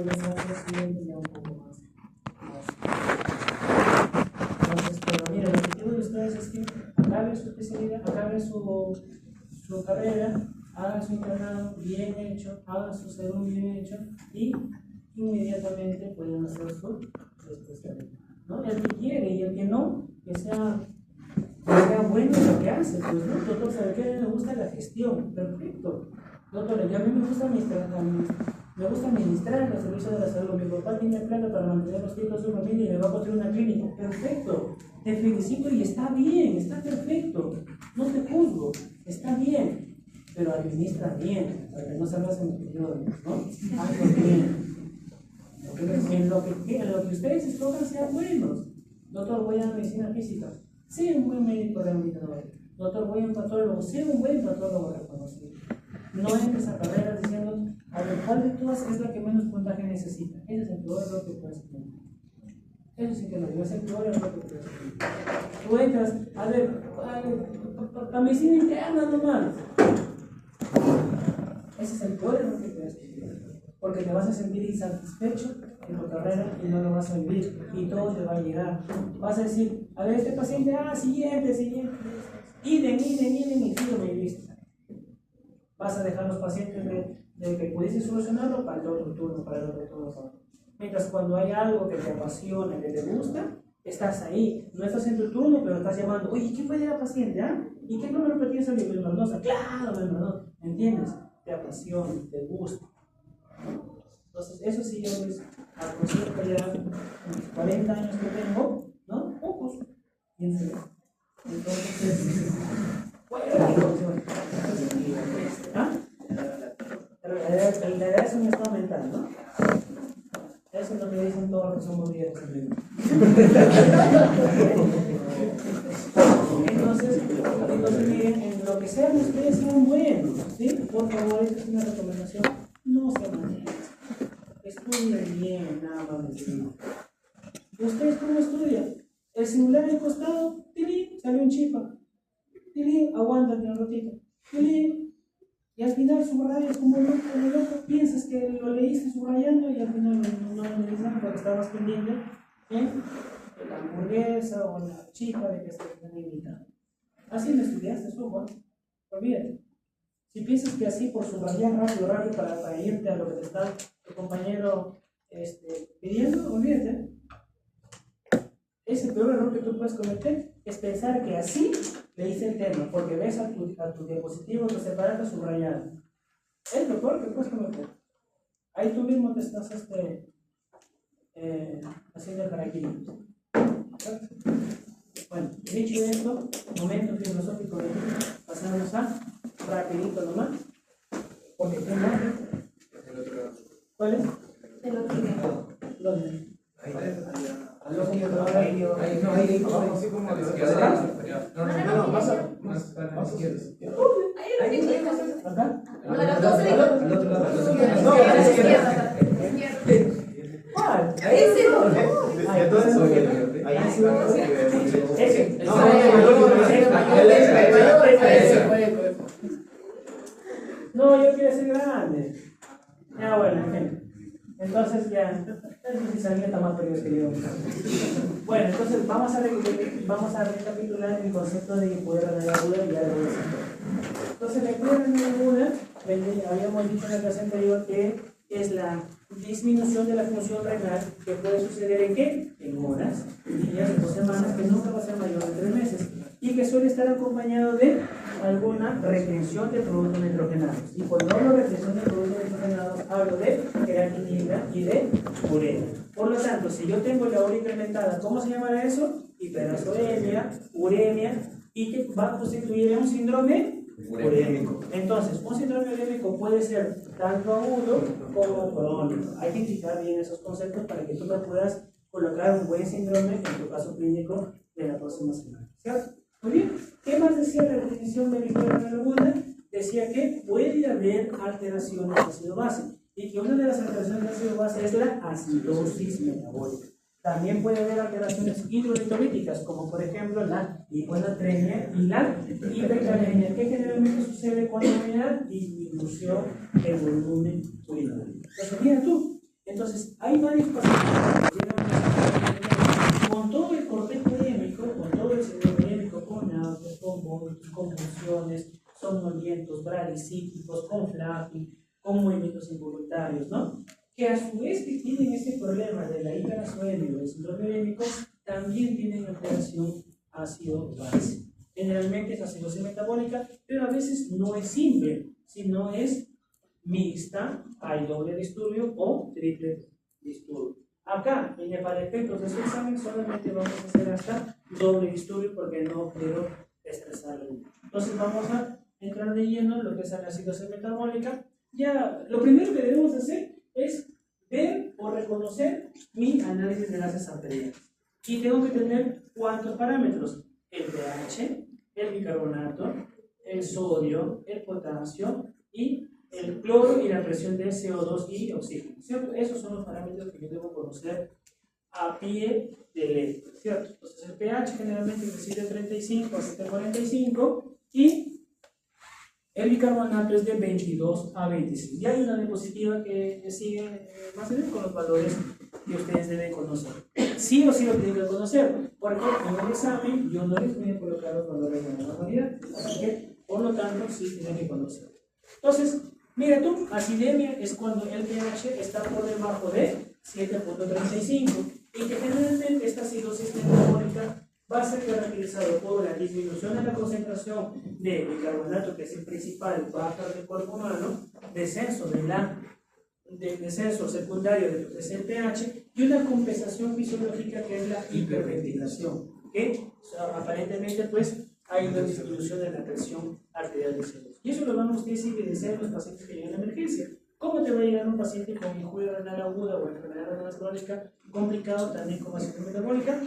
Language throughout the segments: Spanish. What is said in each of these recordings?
ya los siguientes ya un poco más. Entonces, pero mira, el objetivo de ustedes es que acaben su especialidad, acaben su carrera, hagan su internado bien hecho, hagan su segundo bien hecho y inmediatamente pueden hacer su especialidad, ¿no? El que quiere y el que no, que sea bueno en lo que hace, pues no, doctor, ¿sabe qué? A mí me gusta la gestión, perfecto. Doctor, a mí me gusta administrar los servicios de la salud. Mi papá tiene plata para mantener los hijos de su familia y le va a construir una clínica, perfecto. Te felicito y está bien, está perfecto. No te juzgo, está bien, pero administra bien, para que no salgas en opiniones, ¿no? Hazlo bien. En lo que ustedes escojan sean buenos. Doctor, voy a medicina física. Sea un buen médico rehabilitador. Doctor, voy a un patólogo. Sea un buen patólogo reconocido. No entres a carreras diciendo, a ver, ¿cuál de todas es la que menos puntaje necesita? Ese es el peor error que puedes tener. Eso sí que lo digo, es el peor error que puedes tener. Tú entras, a ver, la medicina interna nomás. Ese es el peor error que puedes tener. Porque te vas a sentir insatisfecho en tu carrera y no lo vas a vivir y todo te va a llegar. Vas a decir, a ver, este paciente, siguiente, iden y sígueme y listo. Vas a dejar los pacientes de que pudiste solucionarlo para el otro turno, para el otro turno. Mientras cuando hay algo que te apasiona, que te gusta, estás ahí. No estás en tu turno, pero estás llamando, oye, ¿qué fue de la paciente? ¿Y qué número que tienes a mi membranosa? Claro, membranosa. ¿Entiendes? Te apasiona, te gusta. Entonces, eso sí, yo les aconsejo ya los 40 años que tengo, ¿no? Pocos, 15. Entonces, la edad es un estado mental, ¿no? Eso es lo que dicen todos los que somos viejos. Entonces, miren, en lo que sean ustedes sean buenos, ¿sí? Por favor, esta es una recomendación, no se manejen. Estudien bien, nada más decimos. ¿Ustedes cómo estudian? El celular al costado, ¡tilín! Sale un chipa. ¡Tilín! Aguántate un ratito. ¡Tilín! Y al final subrayas como loco, piensas que lo leíste subrayando y al final no lo leíste nada porque estabas pendiente de la hamburguesa o la chipa de que se están imitando. Así lo estudiaste, Juan. Olvídate. Si piensas que así por subrayar rápido para irte a lo que te está tu compañero pidiendo, olvídate. Ese peor error que tú puedes cometer es pensar que así le hice el tema, porque ves a tu diapositivo que separaste subrayado. Es lo peor que puedes cometer. Ahí tú mismo te estás haciendo el caraquillo. Bueno, dicho esto, momento filosófico de vida, pasamos a rapidito nomás. Porque ¿qué más? ¿Cuál es? El otro lado. ¿Dónde? Ahí. ¿Acá? Al otro lado. ¿Cuál? Ese no. No, yo quiero ser grande. Ya, bueno, en fin. Entonces, ya, es difícil está más perdido que yo. Bueno, entonces vamos a recapitular el concepto de poder aguda y ya lo voy a hacer. Entonces, el poder aguda, habíamos dicho en la clase anterior que es la disminución de la función renal que puede suceder ¿en qué? En horas, días o semanas, que nunca va a ser mayor de 3 meses y que suele estar acompañado de alguna retención de productos nitrogenados. Y cuando hablo de retención de productos nitrogenados, hablo de creatinina y de urea. Por lo tanto, si yo tengo la urea incrementada, ¿cómo se llamará eso? Hiperosmia, uremia, y que va a constituir un síndrome urémico. Entonces, un síndrome urémico puede ser tanto agudo como crónico. Hay que indicar bien esos conceptos para que tú me puedas colocar un buen síndrome en tu caso clínico de la próxima semana. ¿Cierto? Muy bien. ¿Qué más decía la definición médica de la aguda? Decía que puede haber alteraciones de ácido base y que una de las alteraciones de ácido base es la acidosis metabólica. También puede haber alteraciones hidroelectrolíticas, como por ejemplo la hiponatremia y la hipercalemia, que generalmente sucede cuando hay una disminución del volumen urinario. Entonces, mira tú, Entonces, hay varios pacientes que llegan a con todo el cortejo edémico, con todo el síndrome edémico, con náuseas, con vómitos, convulsiones, somnolientos, bradicíclicos, con flapping, con movimientos involuntarios, ¿no? Que a su vez que tienen este problema de la hiperacemia y del síndrome edémico, también tienen alteración ácido-base. Generalmente es acidosis metabólica, pero a veces no es simple, sino es mixta, hay doble disturbio o triple disturbio. Acá, para efectos de su examen, solamente vamos a hacer hasta doble disturbio porque no quiero estresarlo. Entonces vamos a entrar de lleno en lo que es la acidosis metabólica. Ya, lo primero que debemos hacer es ver o reconocer mi análisis de gases arteriales. Y tengo que tener ¿cuántos parámetros? El pH, el bicarbonato, el sodio, el potasio y el cloro y la presión de CO2 y oxígeno, ¿cierto? Esos son los parámetros que yo debo conocer a pie de letra, ¿cierto? Entonces el pH generalmente es de 7.35 a 7.45 y el bicarbonato es de 22 a 26. Y hay una diapositiva que sigue más o menos con los valores que ustedes deben conocer. Sí o sí lo tienen que conocer, porque en el examen yo no les voy a colocar los valores de la normalidad, así que por lo tanto sí tienen que conocer. Entonces, mira tú, acidemia es cuando el pH está por debajo de 7.35 y que generalmente esta acidosis metabólica va a ser caracterizado por la disminución de la concentración de bicarbonato, que es el principal bajar del cuerpo humano, descenso descenso secundario de lo que es el pH y una compensación fisiológica que es la hiperventilación, que aparentemente pues hay una disminución de la presión arterial del cerebro. Y eso lo vamos a evidenciar en los pacientes que llegan a emergencia. ¿Cómo te va a llegar un paciente con injuria renal aguda o enfermedad renal crónica complicado también con acidosis metabólica?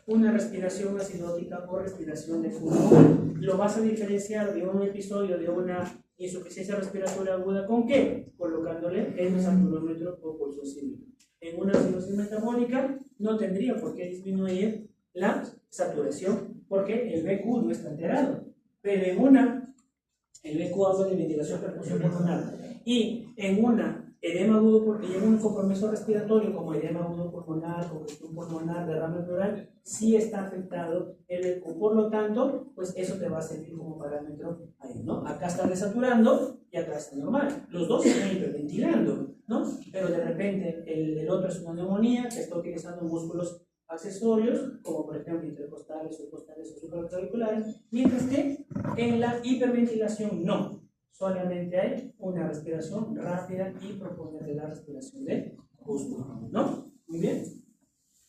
Una respiración acidótica o respiración de pulmón. Lo vas a diferenciar de un episodio de una insuficiencia respiratoria aguda ¿con qué? Colocándole el saturómetro o pulsosímetro. En una acidosis metabólica no tendría por qué disminuir la saturación porque el BQ no está alterado, pero el BQ habla de ventilación perfusión pulmonar y en una edema agudo y en un compromiso respiratorio como edema agudo pulmonar, congestión pulmonar, derrame pleural, sí está afectado el BQ, por lo tanto, pues eso te va a servir como parámetro ahí, ¿no? Acá está desaturando y acá está normal, los dos están hiperventilando, ¿no? Pero de repente el otro es una neumonía que está utilizando músculos accesorios, como por ejemplo intercostales, subcostales o supraclaviculares, mientras que en la hiperventilación no. Solamente hay una respiración rápida y profunda de la respiración de gusto, ¿no? Muy bien.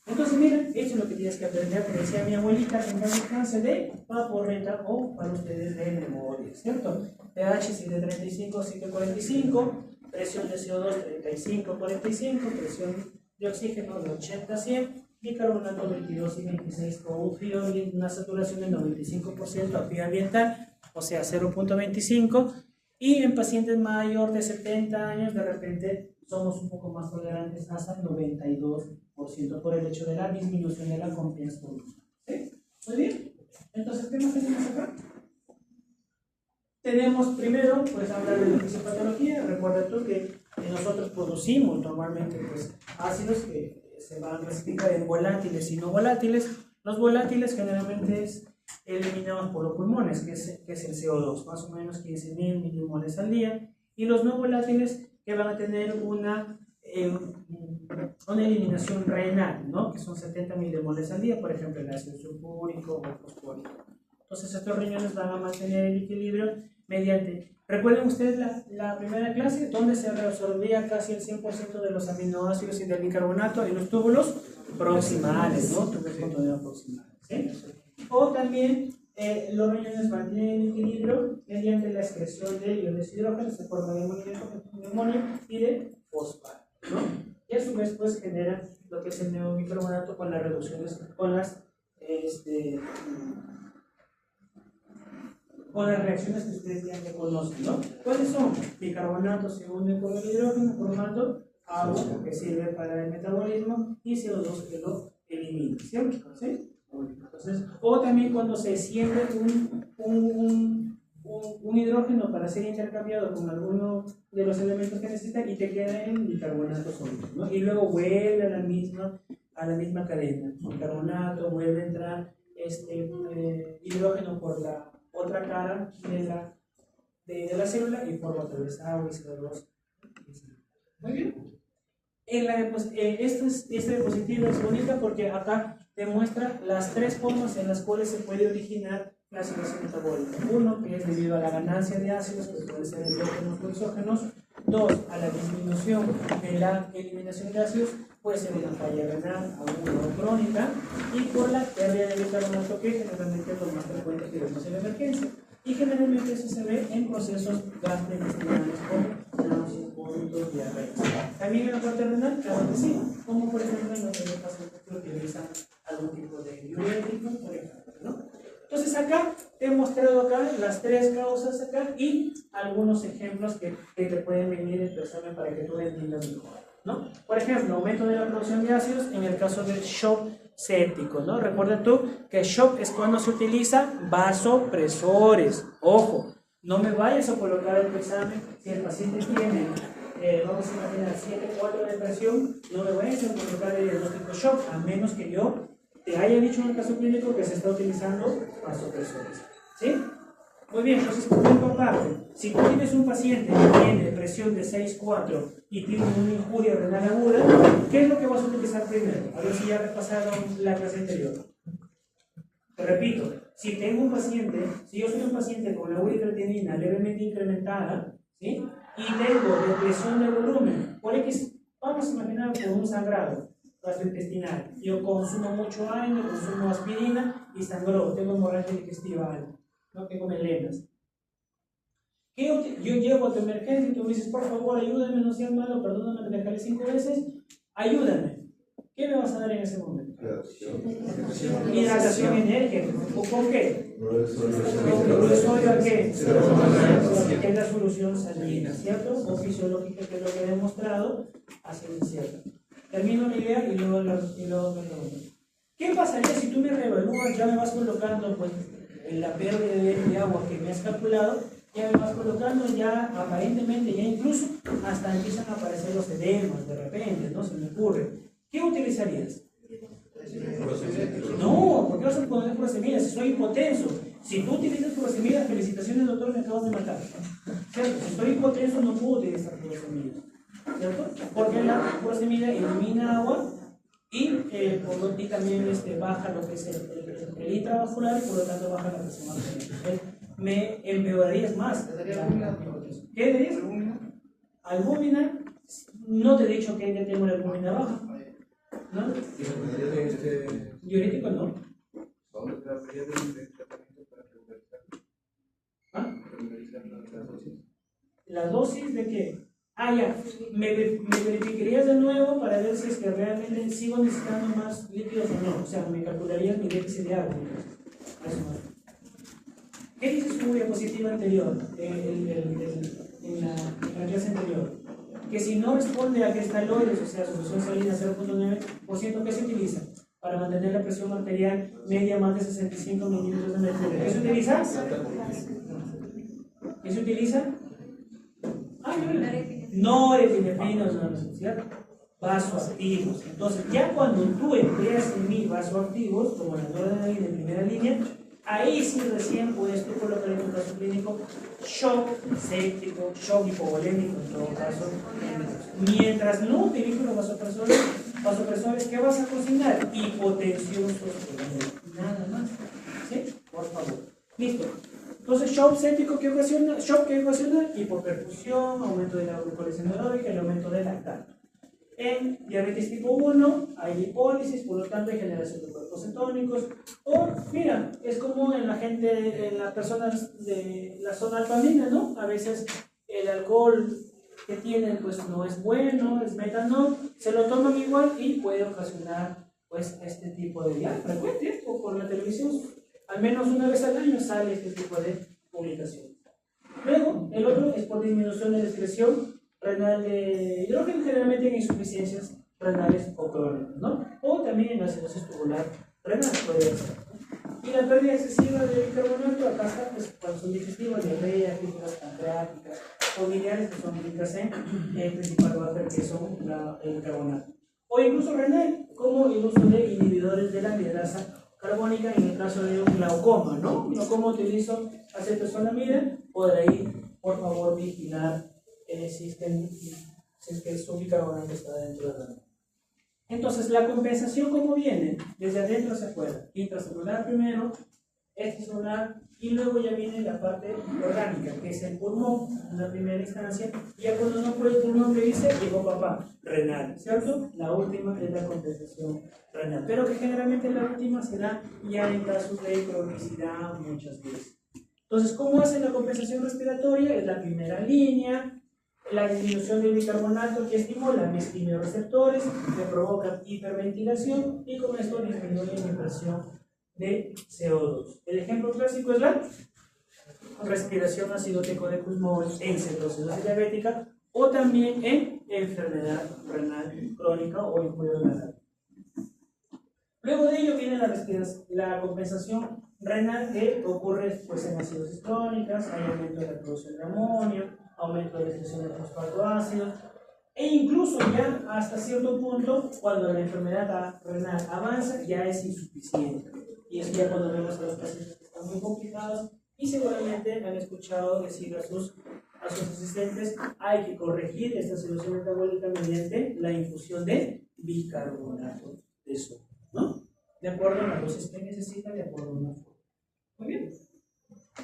Entonces, miren, eso es lo que tienes que aprender, que decía mi abuelita, en el alcance de vaporreta o para ustedes de memoria, ¿cierto? pH 735, 745, presión de CO2 35, 45, presión de oxígeno de 80 a 100, bicarbonato 22 y 26 con un frío y una saturación del 95% a pie ambiental, o sea 0.25. Y en pacientes mayor de 70 años, de repente somos un poco más tolerantes hasta el 92% por el hecho de la disminución de la compensación. ¿Sí? Muy bien. Entonces, ¿qué más tenemos acá? Tenemos primero, pues, hablar de la fisiopatología. Recuerda tú que nosotros producimos normalmente pues, ácidos que se van a clasificar en volátiles y no volátiles. Los volátiles generalmente es eliminados por los pulmones, que es el CO2, más o menos 15.000 milimoles al día, y los no volátiles que van a tener una eliminación renal, ¿no? Que son 70 milimoles al día, por ejemplo el ácido sulfúrico o fosfórico. Entonces estos riñones van a mantener el equilibrio mediante, recuerden ustedes la primera clase, donde se reabsorbía casi el 100% de los aminoácidos y del bicarbonato en los túbulos proximales, ¿no? Túbulos proximales, ¿sí? O también los riñones mantienen el equilibrio mediante la excreción de iones hidrógenos en forma de amonio y de fosfato, ¿no? Y a su vez pues genera lo que es el neobicarbonato con las reducciones, con las reacciones que ustedes ya conocen, ¿no? ¿Cuáles son? Bicarbonato se une con el hidrógeno formando agua que sirve para el metabolismo y CO2 que lo elimina, ¿cierto? ¿Sí? Entonces, o también cuando se siente un un hidrógeno para ser intercambiado con alguno de los elementos que necesitan y te queda en bicarbonato sólido, ¿no? Y luego vuelve a la misma cadena. El carbonato vuelve a entrar hidrógeno por la otra cara de la célula y forma otra vez agua y CO2. Muy bien. Esta diapositiva es bonita porque acá demuestra las tres formas en las cuales se puede originar la situación metabólica. Uno, que es debido a la ganancia de ácidos, que puede ser endógenos o exógenos. Dos, a la disminución de la eliminación de ácidos, puede ser una falla renal, aguda o crónica, y por la pérdida de bicarbonato, que generalmente es lo más frecuente que vemos en la emergencia. Y generalmente eso se ve en procesos gastrointestinales como náuseas, vómitos, diarreas. También en la parte renal, claro que sí, como por ejemplo en los pacientes que utilizan algún tipo de diurético, por ejemplo, ¿no? Entonces acá te he mostrado acá las tres causas acá y algunos ejemplos que te pueden venir en tu examen para que tú entiendas mejor, ¿no? Por ejemplo, aumento de la producción de ácidos en el caso del shock séptico, ¿no? Recuerda tú que shock es cuando se utiliza vasopresores. Ojo, no me vayas a colocar en tu examen si el paciente tiene, vamos a imaginar 7,4 de presión, no me vayas a colocar el diagnóstico shock, a menos que yo te haya dicho en el caso clínico que se está utilizando vasopresores. ¿Sí? Muy bien, entonces, punto aparte, si tú tienes un paciente que tiene presión de 6,4 y tiene una injuria renal aguda, ¿qué es lo que vas a utilizar primero? A ver si ya repasaron la clase anterior. Te repito, si yo soy un paciente con la ureacreatinina levemente incrementada, ¿sí? Y tengo depresión de volumen, por X, vamos a imaginar con un sangrado gastrointestinal. Yo consumo mucho aire, consumo aspirina y sangró, tengo hemorragia digestiva alta, no tengo melenas. Yo llego a tu emergencia y tú me dices, por favor, ayúdame, no seas malo, perdóname que te calé 5 veces, ayúdame. ¿Qué me vas a dar en ese momento? Hidratación enérgica. ¿Con qué? Con sodio, ¿qué? Que es la solución salina, ¿cierto? O fisiológica, que es lo que he demostrado, así es cierto. Termino mi idea y luego me pregunto. ¿Qué pasaría si tú me reevalúas, ya me vas colocando pues, en la pérdida de agua que me has calculado, ya me vas colocando, ya aparentemente, ya incluso hasta empiezan a aparecer los edemas de repente, ¿no? Se me ocurre. ¿Qué utilizarías? No, ¿por qué vas a poner furosemida? Si soy hipotenso. Si tú utilizas furosemida, felicitaciones doctor, me acabas de matar. ¿Cierto? Si soy hipotenso no puedo utilizar furosemida. ¿Cierto? Porque la furosemida elimina agua y también baja lo que es el intravascular y por lo tanto baja la presión arterial. Me empeorarías más. ¿Qué dirías? Albúmina. No te he dicho que ya tengo la albúmina baja. ¿No? Diurético no. ¿Ah? ¿La dosis de qué? Ah, ya. Me verificarías de nuevo para ver si es que realmente sigo necesitando más líquidos o no. O sea, me calcularías mi déficit de agua. ¿Qué dice su diapositiva anterior? En la clase anterior. Que si no responde a cristaloides, o sea, solución salina 0,9%, ¿qué se utiliza? Para mantener la presión arterial media más de 65 milímetros de mercurio. ¿Qué se utiliza? ¿Qué se utiliza? Norepineprinos, no, ¿cierto? Vasoactivos. Entonces, ya cuando tú empleas en mí vasoactivos, como la noradrenalina en primera línea, ahí sí recién puedes tú colocar en un caso clínico shock séptico, shock hipovolémico en todo caso. Mientras no utilizo los vasopresores, ¿qué vas a cocinar? Hipotensión sostenida. Nada más. ¿Sí? Por favor. Listo. Entonces, shock séptico, ¿qué ocasiona? Shock que ocasiona hipoperfusión, aumento de la glucosa neurológica y el aumento del lactato. En diabetes tipo 1 hay lipólisis, por lo tanto hay generación de cuerpos cetónicos. O, mira, es como en la gente, en las personas de la zona alpamina, ¿no? A veces el alcohol que tienen pues no es bueno, es metanol, se lo toman igual y puede ocasionar pues este tipo de viaje frecuente, o por la televisión. Al menos una vez al año sale este tipo de publicación. Luego, el otro es por disminución de la excreción renal de hidrógeno, generalmente en insuficiencias renales o crónicas, ¿no? O también en acidosis tubular renal, podría ser. Y la pérdida excesiva de bicarbonato, acá está, pues, cuando son digestivos, diarrea, fibras pancreáticas, familiares que son ricas en el principal buffer que son el bicarbonato. O incluso renal, como el uso de inhibidores de la anhidrasa carbónica en el caso de un glaucoma, ¿no? Glaucoma utilizo acetozolamida, podrá ir, por favor, vigilar si es que su bicarbonato está dentro de la. Entonces, la compensación, ¿cómo viene? Desde adentro hacia afuera. Intracelular primero, extracelular, y luego ya viene la parte orgánica, que es el pulmón, en la primera instancia. Y ya cuando no puede el pulmón, ¿qué dice? Llegó papá, renal, ¿cierto? La última es la compensación renal. Pero que generalmente la última se da ya en casos de cronicidad muchas veces. Entonces, ¿cómo hace la compensación respiratoria? Es la primera línea. La disminución del bicarbonato que estimula mis quimiorreceptores, que provoca hiperventilación y con esto disminuye mi presión de CO2. El ejemplo clásico es la respiración acidótico de pulmón en cetosis diabética o también en enfermedad renal crónica o en cuidado renal. Luego de ello viene la compensación renal que ocurre pues, en acidosis crónicas, hay aumento de la producción de amonio, aumento de la expresión de fosfato ácido, e incluso ya hasta cierto punto, cuando la enfermedad renal avanza, ya es insuficiente. Y es ya cuando vemos a los pacientes que están muy complicados y seguramente han escuchado decir a sus asistentes, hay que corregir esta situación metabólica mediante la infusión de bicarbonato de sodio, ¿no? De acuerdo a la dosis que necesita, de acuerdo a una forma. Muy bien.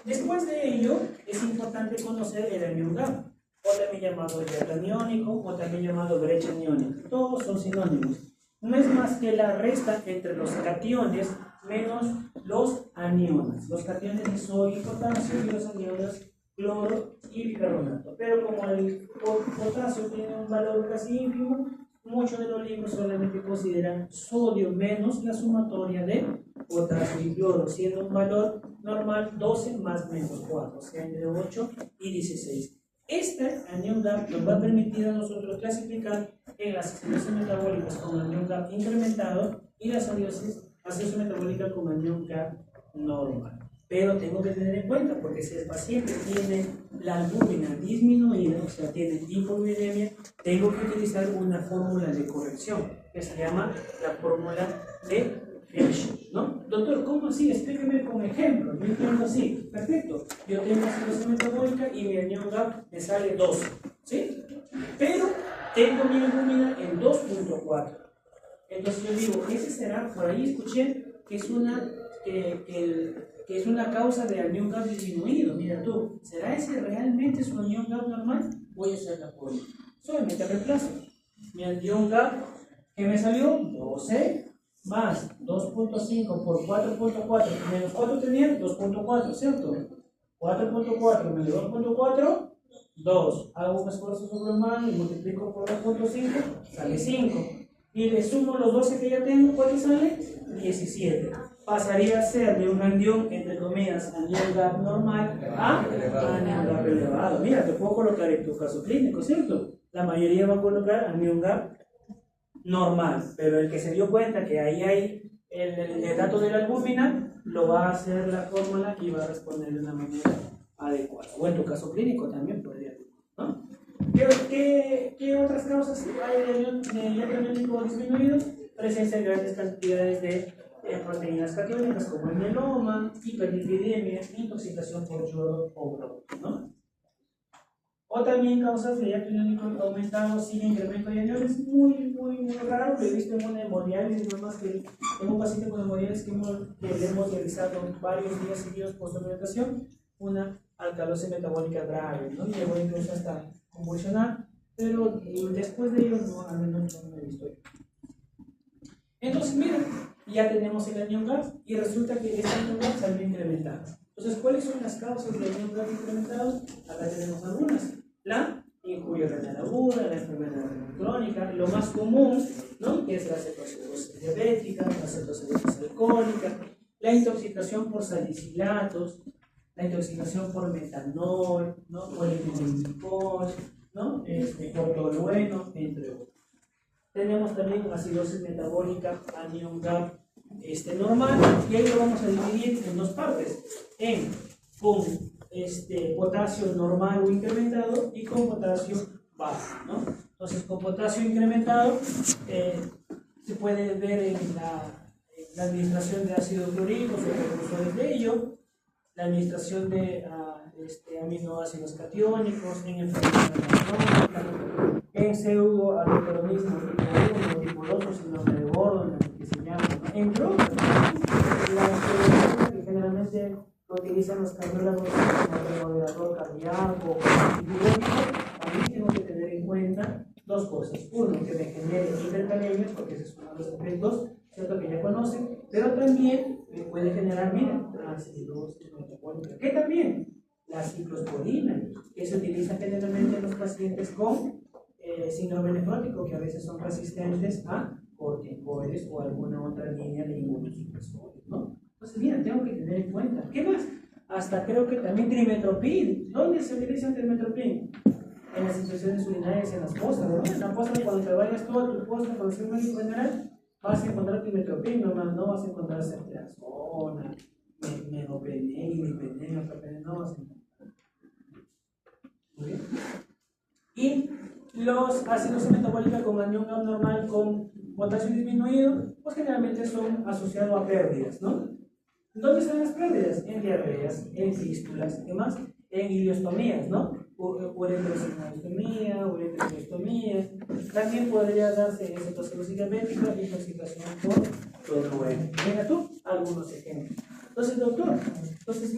Después de ello, es importante conocer el anión GAP, o también llamado hiato aniónico, o también llamado brecha aniónica. Todos son sinónimos. No es más que la resta entre los cationes menos los aniones. Los cationes de sodio y potasio y los aniones cloro y bicarbonato. Pero como el potasio tiene un valor casi ínfimo, muchos de los libros solamente consideran sodio menos la sumatoria de potasio y cloro, siendo un valor normal 12 más menos 4, o sea, entre 8 y 16. Este anión GAP nos va a permitir a nosotros clasificar en las acidosis metabólicas como anión GAP incrementado y las acidosis metabólicas como anión GAP normal. Pero tengo que tener en cuenta, porque si el paciente tiene la albúmina disminuida, o sea, tiene hipovinemia, tengo que utilizar una fórmula de corrección, que se llama la fórmula de Fischer, ¿no? Doctor, ¿cómo así? Explíqueme con ejemplo. Yo entiendo así. Perfecto. Yo tengo acidosis metabólica y mi anión GAP me sale 2, ¿sí? Pero tengo mi albúmina en 2.4. Entonces yo digo, ese será, por ahí escuché que es una causa de anión GAP disminuido. Mira tú, ¿será ese realmente su anión GAP normal? Voy a hacer la prueba. Solamente reemplazo. Mi anión GAP que me salió 12 más 2.5 por 4.4 menos 4 tenía 2.4, ¿cierto? 4.4 menos 2.4, 2. Hago un esfuerzo sobrehumano y multiplico por 2.5, sale 5. Y le sumo los 12 que ya tengo, ¿cuánto sale? 17. Pasaría a ser de un anión, entre comillas, anión GAP normal a anión GAP elevado. Mira, te puedo colocar en tu caso clínico, ¿cierto? La mayoría va a colocar anión GAP normal, pero el que se dio cuenta que ahí hay el dato de la albúmina, lo va a hacer la fórmula y va a responder de una manera adecuada. O en tu caso clínico también podría ser, ¿no? ¿Qué otras causas hay de hiato aniónico disminuido? Presencia de grandes cantidades de proteínas catiónicas como el mieloma, hiperlipidemia, intoxicación por yodo o bromo, ¿no? O también causas de hiato aniónico aumentado sin incremento de aniones, muy raro. Lo he visto en una hemodiálisis, no más que en un paciente con hemodiálisis que le hemos realizado varios días seguidos por suplementación, una alcalosis metabólica grave, ¿no? Llegó incluso hasta convulsionar, pero después de ello no, al menos no me he visto yo. Entonces, mira, ya tenemos el anión GAP y resulta que este anión GAP salió incrementado. Entonces, ¿cuáles son las causas del anión GAP incrementado? Acá tenemos algunas. La injuria renal aguda, la enfermedad renal crónica, lo más común, ¿no? Que es la cetoacidosis diabética, la cetoacidosis alcohólica, la intoxicación por salicilatos, la intoxicación por metanol, ¿no? Por el glicol, ¿no? Por tolueno, entre otros. Tenemos también acidosis metabólica, anión GAP normal, y ahí lo vamos a dividir en dos partes, con potasio normal o incrementado y con potasio bajo, ¿no? Entonces, con potasio incrementado se puede ver en la administración de ácido clorhídrico sobre precursores de ello, la administración de aminoácidos catiónicos en enfermedad crónica, en pseudoaldoteronismo tipo 1, tipo 2, síndrome de Gordon, que se llama, ¿no? Entre otras, las que generalmente lo utilizan los cardiólogos como moderador cardíaco o antibiótico. También tengo que tener en cuenta dos cosas. Uno, que me genere hipercalemia, porque ese es uno de los efectos, ¿cierto? Que ya conocen, pero también me puede generar, mira, transcidosis metabólica, que también la ciclosporina, que se utiliza generalmente en los pacientes con síndrome nefrótico, que a veces son resistentes a corticoides o alguna otra línea de inmunosupresores, ¿no? Entonces, mira, tengo que tener en cuenta. ¿Qué más? Hasta creo que también trimetopin. ¿Dónde se utiliza el trimetopin? En las infusiones urinarias, en las postas, ¿no? En la posta, cuando te vayas tú a tu posta con el médico general, vas a encontrar trimetopin, no vas a encontrar ceftriaxona, meropenem, imipenem, no vas a encontrar. Muy bien. Y los ácidos metabólicos con anión abnormal con potasio disminuido, pues generalmente son asociados a pérdidas, ¿no? ¿Dónde están las pérdidas? En diarreas, en fístulas, ¿qué más? En ileostomías, ¿no? Uretrostomía, uretrostomía. También podría darse cetosis diabética y intoxicación por tolueno. Mira tú algunos ejemplos. Entonces, doctor,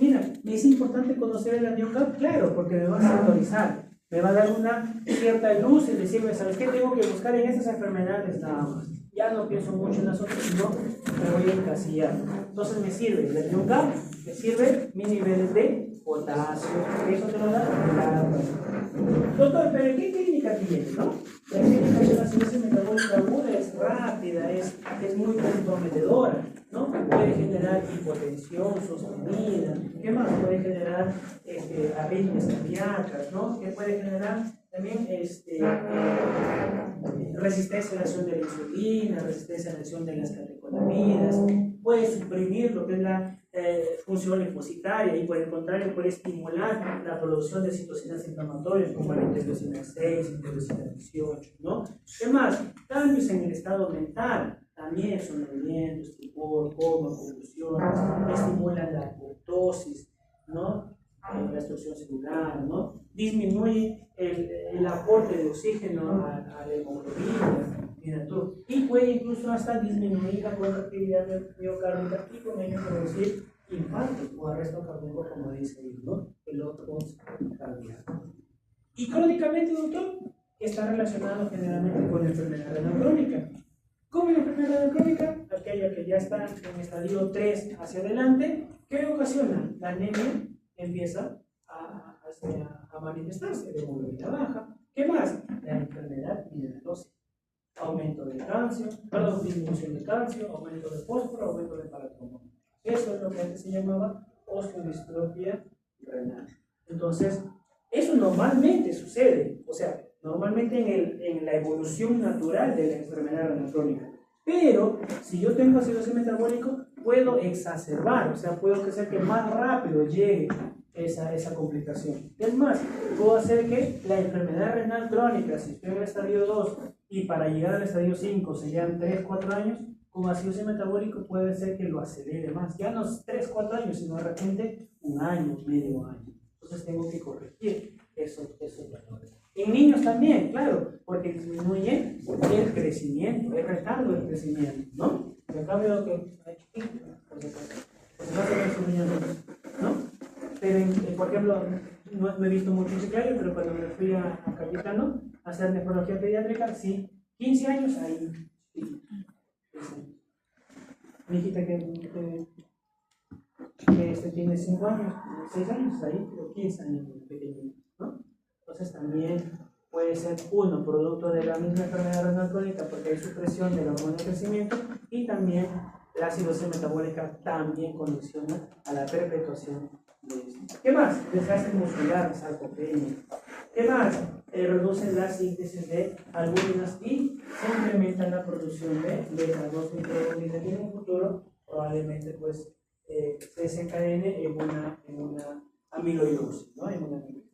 mira, me es importante conocer el anión GAP, claro, porque me va a autorizar. Me va a dar una cierta luz y decirme, ¿sabes qué? Tengo que buscar en estas enfermedades nada más. Ya no pienso mucho en las otras, sino me voy a encasillar. Entonces me sirve el anión GAP, me sirve mis niveles de potasio. Eso te lo da la. Doctor, pero ¿qué clínica tiene, no? La clínica de la cirrosis metabólica aguda es rápida, es muy comprometedora, ¿no? Puede generar hipotensión sostenida. ¿Qué más? Puede generar arritmias cardíacas, ¿no? Que puede generar también resistencia a la acción de la insulina, resistencia a la acción de las catecolaminas, puede suprimir lo que es la función linfocitaria y por el contrario puede estimular la producción de citocinas inflamatorias como la interleucina 6, interleucina 18, ¿no? ¿Qué más? Cambios en el estado mental, también sonrimientos, estupor, coma, convulsiones, estimulan la apoptosis, ¿no? La destrucción celular, ¿no? Disminuye el aporte de oxígeno a la hemoglobina, mira tú, y puede incluso hasta disminuir la contractilidad miocárdica y con ello producir infarto o arresto cardíaco, como dice ahí, ¿no? El otro cardíaco. Y crónicamente, doctor, está relacionado generalmente con la enfermedad renal crónica. ¿Cómo la enfermedad renal crónica? Aquella que ya está en estadio 3 hacia adelante, ¿qué ocasiona? La anemia empieza a manifestarse de hemoglobina baja. ¿Qué más? La enfermedad mineralosa. Aumento de calcio, disminución de calcio, aumento de fósforo, aumento de paratrombona. Eso es lo que antes se llamaba osteodistrofia renal. Entonces, eso normalmente sucede, o sea, normalmente en la evolución natural de la enfermedad renal crónica. Pero, si yo tengo acidosis metabólico, puedo exacerbar, o sea, puedo hacer que más rápido llegue esa complicación. Es más, puedo hacer que la enfermedad renal crónica, si estoy en el estadio 2 y para llegar al estadio 5 serían 3-4 años, con acidosis metabólico puede ser que lo acelere más. Ya no 3-4 años, sino de repente 1 año, medio año. Entonces tengo que corregir esos valores. En niños también, claro, porque disminuye el crecimiento, el retardo del crecimiento, ¿no? En cambio, ¿no? Pero, por ejemplo, no he visto mucho ciclario, pero cuando me fui a Cayetano a hacer nefrología pediátrica, sí, 15 años ahí. Mi hijita que tiene 5 años, 6 años ahí, pero 15 años pequeñito, ¿no? Entonces también puede ser uno producto de la misma enfermedad renal crónica porque hay supresión de la hormona de crecimiento y también la acidosis metabólica también condiciona a la perpetuación de esto. ¿Qué más? Desgaste muscular, sarcopenia. ¿Qué más? Reducen la síntesis de albúminas y se incrementa la producción de beta-2 microglobulina que en un futuro probablemente pues se desencadene en una amiloidosis, ¿no? En una amiloidosis.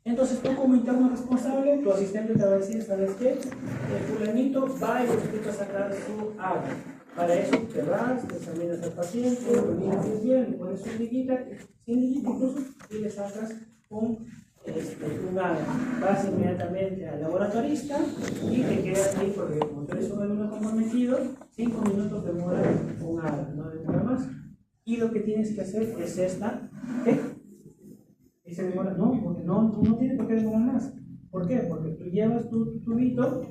Entonces tú como interno responsable, tu asistente te va a decir, ¿sabes qué? El fulanito va y necesita sacar su agua. Para eso te vas, te examinas al paciente, lo limpias bien, le pones su liguita, sin liguita incluso, y le sacas un agua. Vas inmediatamente al laboratorista y te quedas ahí porque como tú eres un alumno comprometido, 5 minutos demora un agua, no demora más. Y lo que tienes que hacer es esta, ¿qué? Y se demora, no, porque no tiene por qué demorar más. ¿Por qué? Porque tú llevas tu tubito,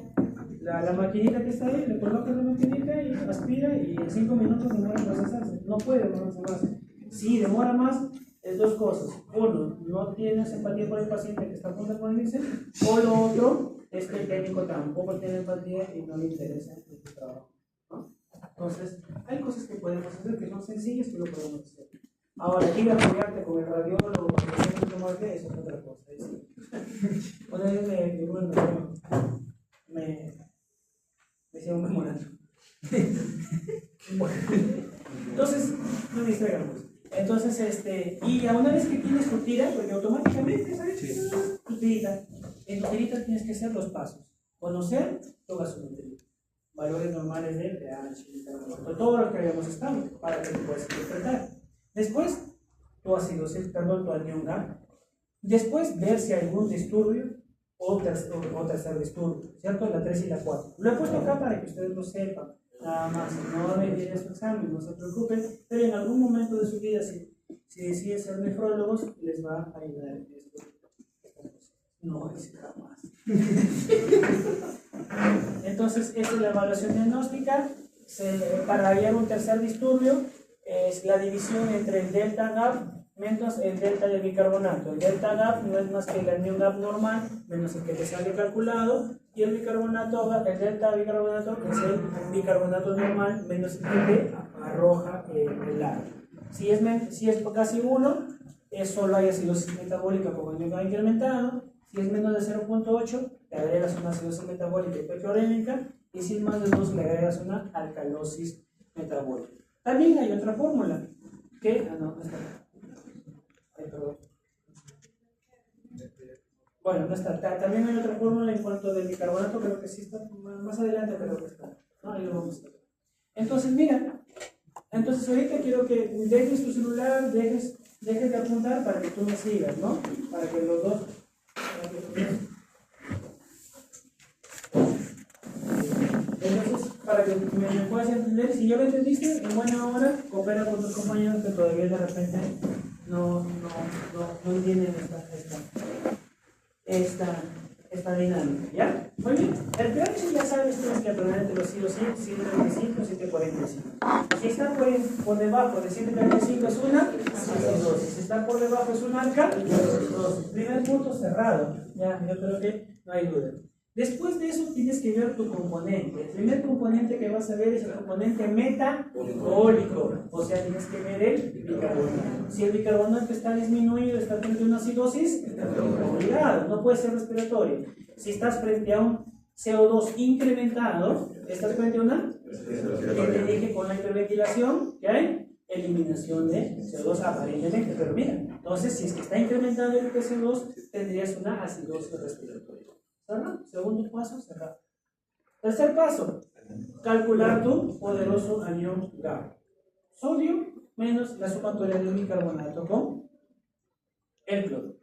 la maquinita que está ahí, le colocas la maquinita y aspira y en 5 minutos demora en procesarse. No puede demorarse más. Si demora más, es dos cosas. Uno, no tienes empatía por el paciente que está a punto de morirse, o lo otro es que el técnico tampoco tiene empatía y no le interesa tu trabajo, ¿no? Entonces, hay cosas que podemos hacer que son sencillas que lo podemos hacer. Ahora, ir a pelearte con el radiólogo porque no te tomas de eso es otra cosa. Una vez me hicieron memorando. Bueno, entonces, no distraigamos. Entonces, y a una vez que tienes tu tira, porque automáticamente, ¿sabes? Tu tirita. En tu tirita tienes que hacer los pasos. Conocer tu gasometría. Valores normales de pH, todo lo que habíamos estado, para que te puedas interpretar. Después, tu anión GAP. Después, ver si hay algún disturbio o tercer disturbio, ¿cierto? La 3 y la 4. Lo he puesto acá para que ustedes lo sepan. Nada más, no va a venir este examen, no se preocupen, pero en algún momento de su vida, si deciden ser nefrólogos, les va a ayudar esto. No es jamás. Entonces, esta es la evaluación diagnóstica. Para hallar un tercer disturbio, es la división entre el delta GAP menos el delta de bicarbonato. El delta GAP no es más que el anión GAP normal menos el que te sale calculado, y el bicarbonato, el delta de bicarbonato es el bicarbonato normal menos el que te arroja el agua. Si es casi 1, solo hay acidosis metabólica con anión GAP incrementado. Si es menos de 0.8, le agregas una acidosis metabólica hiperclorémica, y si es más de 2, le agregas una alcalosis metabólica. También hay otra fórmula que, no está. Perdón. Bueno, no está. También hay otra fórmula en cuanto del bicarbonato, creo que sí está más adelante, pero no está. No, ahí lo vamos a ver. Entonces, mira, ahorita quiero que dejes tu celular, dejes de apuntar para que tú me sigas, ¿no? Para que los dos. Entonces, para que me puedas entender, si ya lo entendiste, en buena hora, coopera con tus compañeros que todavía de repente no entienden esta dinámica, ¿ya? Muy bien, el pH ya sabes, tienes que aprender los 735, 745. Si está por debajo de 735 es una acidosis, si está por debajo es una alcalosis. Primer punto cerrado, ya, yo creo que no hay duda. Después de eso tienes que ver tu componente. El primer componente que vas a ver es el componente metabólico, o sea, tienes que ver el bicarbonato. Si el bicarbonato está disminuido, está frente a una acidosis, cuidado, no puede ser respiratorio. Si estás frente a un CO2 incrementado, estás frente a una, que te dije con la hiperventilación, ¿qué hay? Eliminación de CO2 aparentemente, pero mira, entonces si es que está incrementado el CO2, tendrías una acidosis respiratoria. ¿Cerrado? Segundo paso, cerrado. Tercer paso, calcular tu poderoso anión GAP. Sodio menos la sumatoria del bicarbonato con el cloro.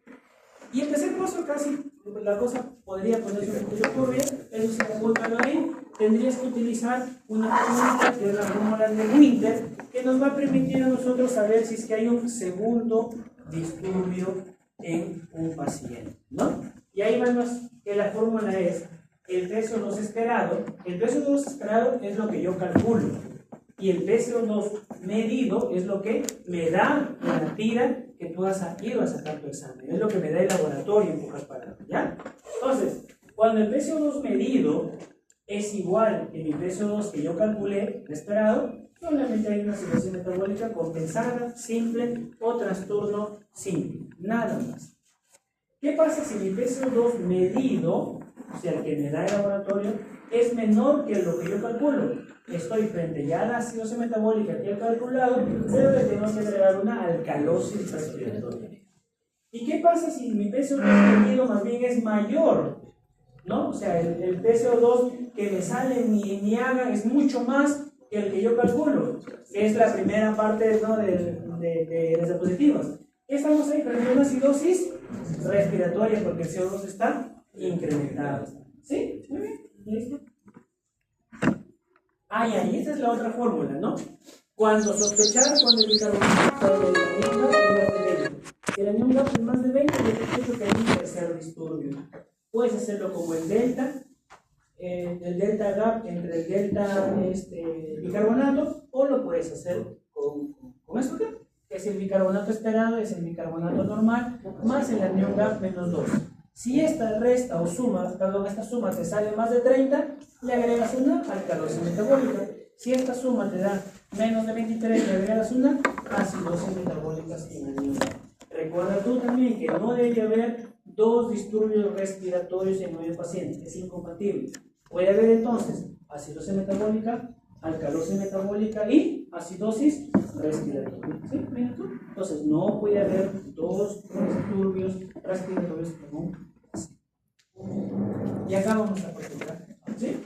Y el tercer paso, casi la cosa podría ponerse un poquito turbia, eso sí, apúntalo ahí. Tendrías que utilizar una fórmula que es la fórmula de Winter, que nos va a permitir a nosotros saber si es que hay un segundo disturbio en un paciente, ¿no? Y ahí vemos que la fórmula es el PCO2 esperado. El PCO2 esperado es lo que yo calculo, y el PCO2 medido es lo que me da la tira que tú has ido a sacar tu examen, es lo que me da el laboratorio en pocas palabras, ¿ya? Entonces, cuando el PCO2 medido es igual que mi PCO2 que yo calculé, el esperado, solamente hay una acidosis metabólica compensada, simple o trastorno simple, nada más. ¿Qué pasa si mi PCO2 medido o sea, el que me da el laboratorio, es menor que lo que yo calculo. Estoy frente ya a la acidosis metabólica que he calculado, pero le tengo que agregar una alcalosis respiratoria. ¿Y qué pasa si mi PCO2 más bien es mayor? ¿No? O sea, el PCO2 que me sale en mi AGA es mucho más que el que yo calculo, que es la primera parte, ¿no?, de las diapositivas. Estamos ahí frente a una acidosis respiratoria porque el CO2 está incrementado. ¿Sí? Muy bien. ¿Listo? Ah, ya, y esta es la otra fórmula, ¿no? Cuando sospechar cuando el bicarbonato el anión GAP es más de 20, yo sospecho que hay un tercer disturbio. Puedes hacerlo como el delta GAP entre el delta bicarbonato, o lo puedes hacer con esto que es el bicarbonato esperado, es el bicarbonato normal, más el anión GAP menos 2. Si esta resta o suma, perdón, esta suma te sale más de 30, le agregas una alcalosis metabólica. Si esta suma te da menos de 23, le agregas una acidosis metabólica sin anión GAP. Recuerda tú también que no debe haber dos disturbios respiratorios en un paciente, es incompatible. Puede haber entonces acidosis metabólica, alcalosis metabólica y acidosis respiratoria. ¿Sí? Mira tú. Entonces no puede haber dos disturbios respiratorios en un paciente. Y acá vamos a practicar. ¿Sí?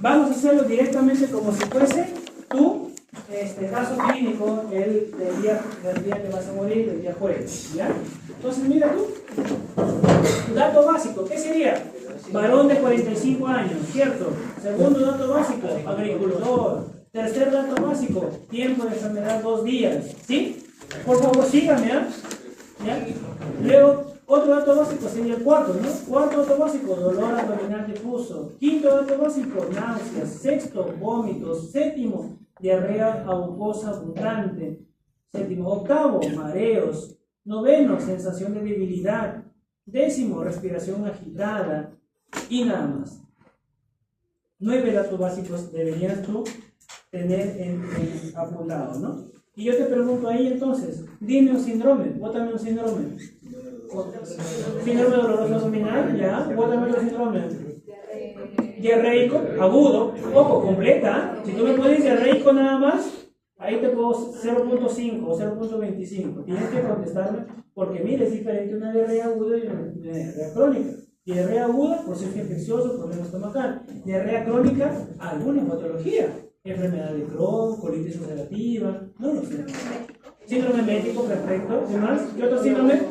Vamos a hacerlo directamente como si fuese tu caso clínico del día que vas a morir, del día jueves. ¿Ya? Entonces mira tú, dato básico, ¿qué sería? Varón de 45 años, ¿cierto? Segundo dato básico, agricultor. Tercer dato básico, tiempo de enfermedad 2 días. ¿Sí? Por favor, síganme, ¿ya? ¿Ya? Luego, otro dato básico sería el cuarto, ¿no? Cuarto dato básico, dolor abdominal difuso. Quinto dato básico, náuseas. Sexto, vómitos. Séptimo, diarrea acuosa abundante. Séptimo, octavo, mareos. Noveno, sensación de debilidad. Décimo, respiración agitada. Y nada más. 9 datos básicos deberías tú tener apuntado, ¿no? Y yo te pregunto ahí entonces, dime un síndrome, bótame un síndrome. Síndrome doloroso abdominal, ya, bótame un síndrome. Diarreico, agudo, ojo, completa. Si tú me pones diarreico nada más, ahí te puedo 0.5 o 0.25. Tienes que contestarme porque mire, es diferente una diarrea aguda y una diarrea crónica. Diarrea aguda, proceso infeccioso, problema estomacal. Diarrea crónica, alguna patología. Enfermedad de Crohn, colitis ulcerativa, no lo sé. Síndrome médico, perfecto. ¿Qué más? ¿Qué otro síndrome?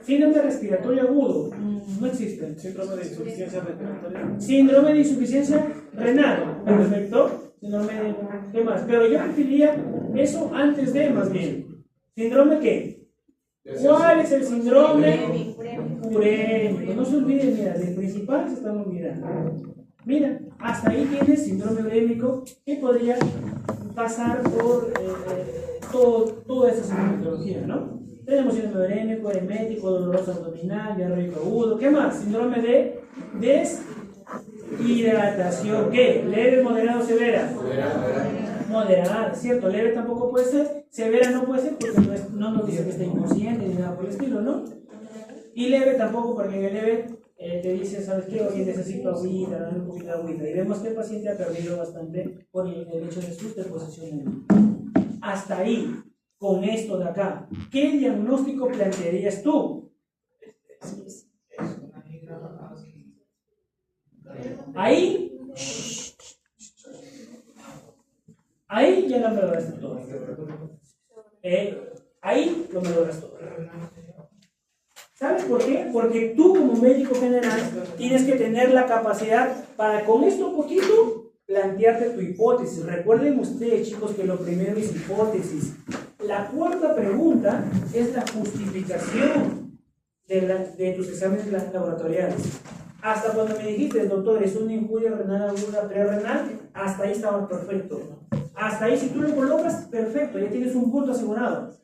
Síndrome respiratorio agudo. No existe. Síndrome de insuficiencia respiratoria. Síndrome de insuficiencia renal. Perfecto. Síndrome de... ¿Qué más? Pero yo preferiría eso antes de, más bien. ¿Síndrome qué? ¿Cuál es el síndrome? Urémico. No se olviden, mira, del principal se estamos mirando. Mira, hasta ahí tienes síndrome urémico que podría pasar por toda esa sintomatología, ¿no? Tenemos síndrome urémico, emético, doloroso abdominal, diarreico agudo. ¿Qué más? Síndrome de deshidratación. ¿Qué? ¿Leve, moderada o severa? Moderada, ¿cierto? Leve tampoco puede ser, severa no puede ser porque no nos dice que esté inconsciente ni nada por el estilo, ¿no? Y leve tampoco porque en el leve te dice, ¿sabes qué? Oye, necesito agüita, dame un poquito de agüita. Y vemos que el paciente ha perdido bastante por el hecho de su deposición. Hasta ahí, con esto de acá, ¿qué diagnóstico plantearías tú? Ahí ya lo mejoraste todo. Ahí lo mejoras todo. ¿Sabes por qué? Porque tú como médico general tienes que tener la capacidad para con esto poquito plantearte tu hipótesis. Recuerden ustedes, chicos, que lo primero es hipótesis. La cuarta pregunta es la justificación de tus exámenes laboratoriales. Hasta cuando me dijiste, doctor, es una injuria renal aguda prerrenal, hasta ahí estaba perfecto. Hasta ahí, si tú lo colocas, perfecto, ya tienes un punto asegurado.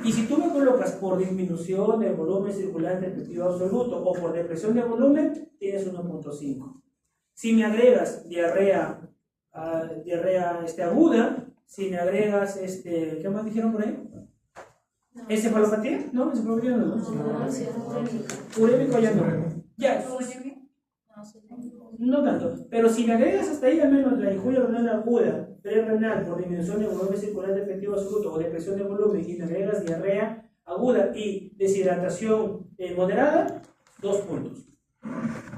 Y si tú me colocas por disminución del volumen circulante efectivo absoluto o por depresión de volumen, tienes 1.5. Si me agregas diarrea aguda, si me agregas, ¿qué más dijeron por ahí? ¿Encefalopatía? No, encefalopatía no. Urémico ya no. Ya. No tanto, pero si le agregas hasta ahí al menos la injuria renal aguda, prerrenal por disminución de volumen circular de efectivo absoluto o depresión de volumen y le agregas diarrea aguda y deshidratación moderada, 2 puntos.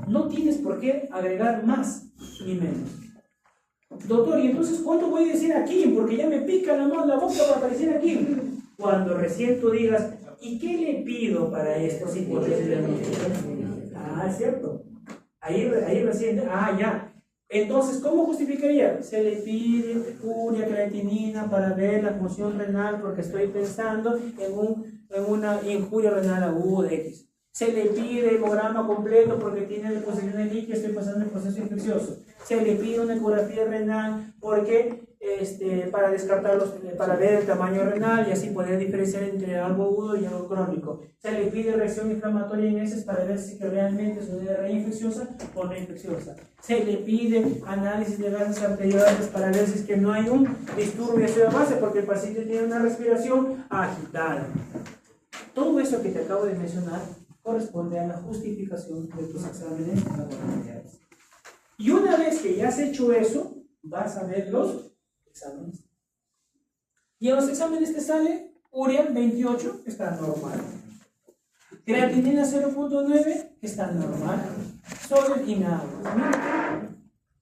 No tienes por qué agregar más ni menos. Doctor, ¿y entonces cuánto voy a decir aquí? Porque ya me pica la boca para aparecer aquí. Cuando recién tú digas, ¿y qué le pido para estos hipótesis? Ah, es cierto. Ahí recién, ya. Entonces, ¿cómo justificaría? Se le pide urea creatinina para ver la función renal porque estoy pensando en una injuria renal aguda X. Se le pide hemograma completo porque tiene deposición de líquido, estoy pasando en proceso infeccioso. Se le pide una ecografía renal porque para descartar para ver el tamaño renal y así poder diferenciar entre algo agudo y algo crónico. Se le pide reacción inflamatoria en heces para ver si realmente es una diarrea infecciosa o no infecciosa. Se le pide análisis de gases arteriales para ver si es que no hay un disturbio de ciudad base porque el paciente tiene una respiración agitada. Todo eso que te acabo de mencionar corresponde a la justificación de tus exámenes laboratoriales. Y una vez que ya has hecho eso, vas a ver los exámenes. Y en los exámenes te sale urea 28, está normal. Creatinina 0.9, está normal. Sodio y nada.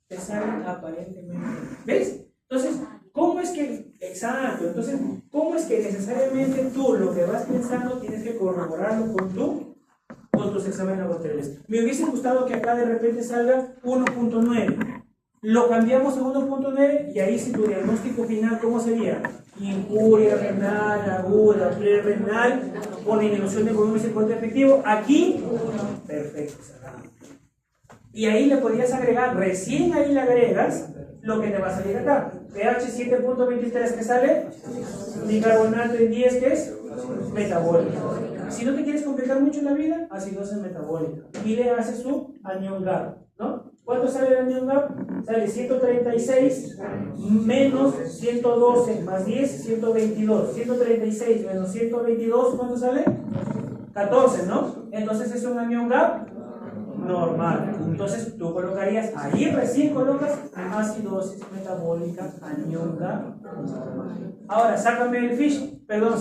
Te salen aparentemente. ¿Ves? Entonces, ¿cómo es que? Exacto. Entonces, ¿cómo es que necesariamente tú lo que vas pensando tienes que corroborarlo con tus exámenes laboratoriales? Me hubiese gustado que acá de repente salga 1.9. Lo cambiamos a 1.9 y ahí si tu diagnóstico final, ¿cómo sería? Injuria renal aguda, prerrenal, por disminución de volumen circular efectivo. Aquí, perfecto, cerrado. Y ahí le podrías agregar, recién ahí le agregas lo que te va a salir acá. pH 7.23 que sale, bicarbonato en 10 que es metabólico. Si no te quieres complicar mucho la vida, acidosis metabólica. Y le haces su anión GAP, ¿no? ¿Cuánto sale el anión GAP? Sale 136 menos 112 más 10, 122. 136 menos 122, ¿cuánto sale? 14, ¿no? Entonces es un anión GAP normal. Entonces tú colocarías, ahí recién colocas acidosis metabólica, anión GAP normal. Ahora, sácame el fish, perdón,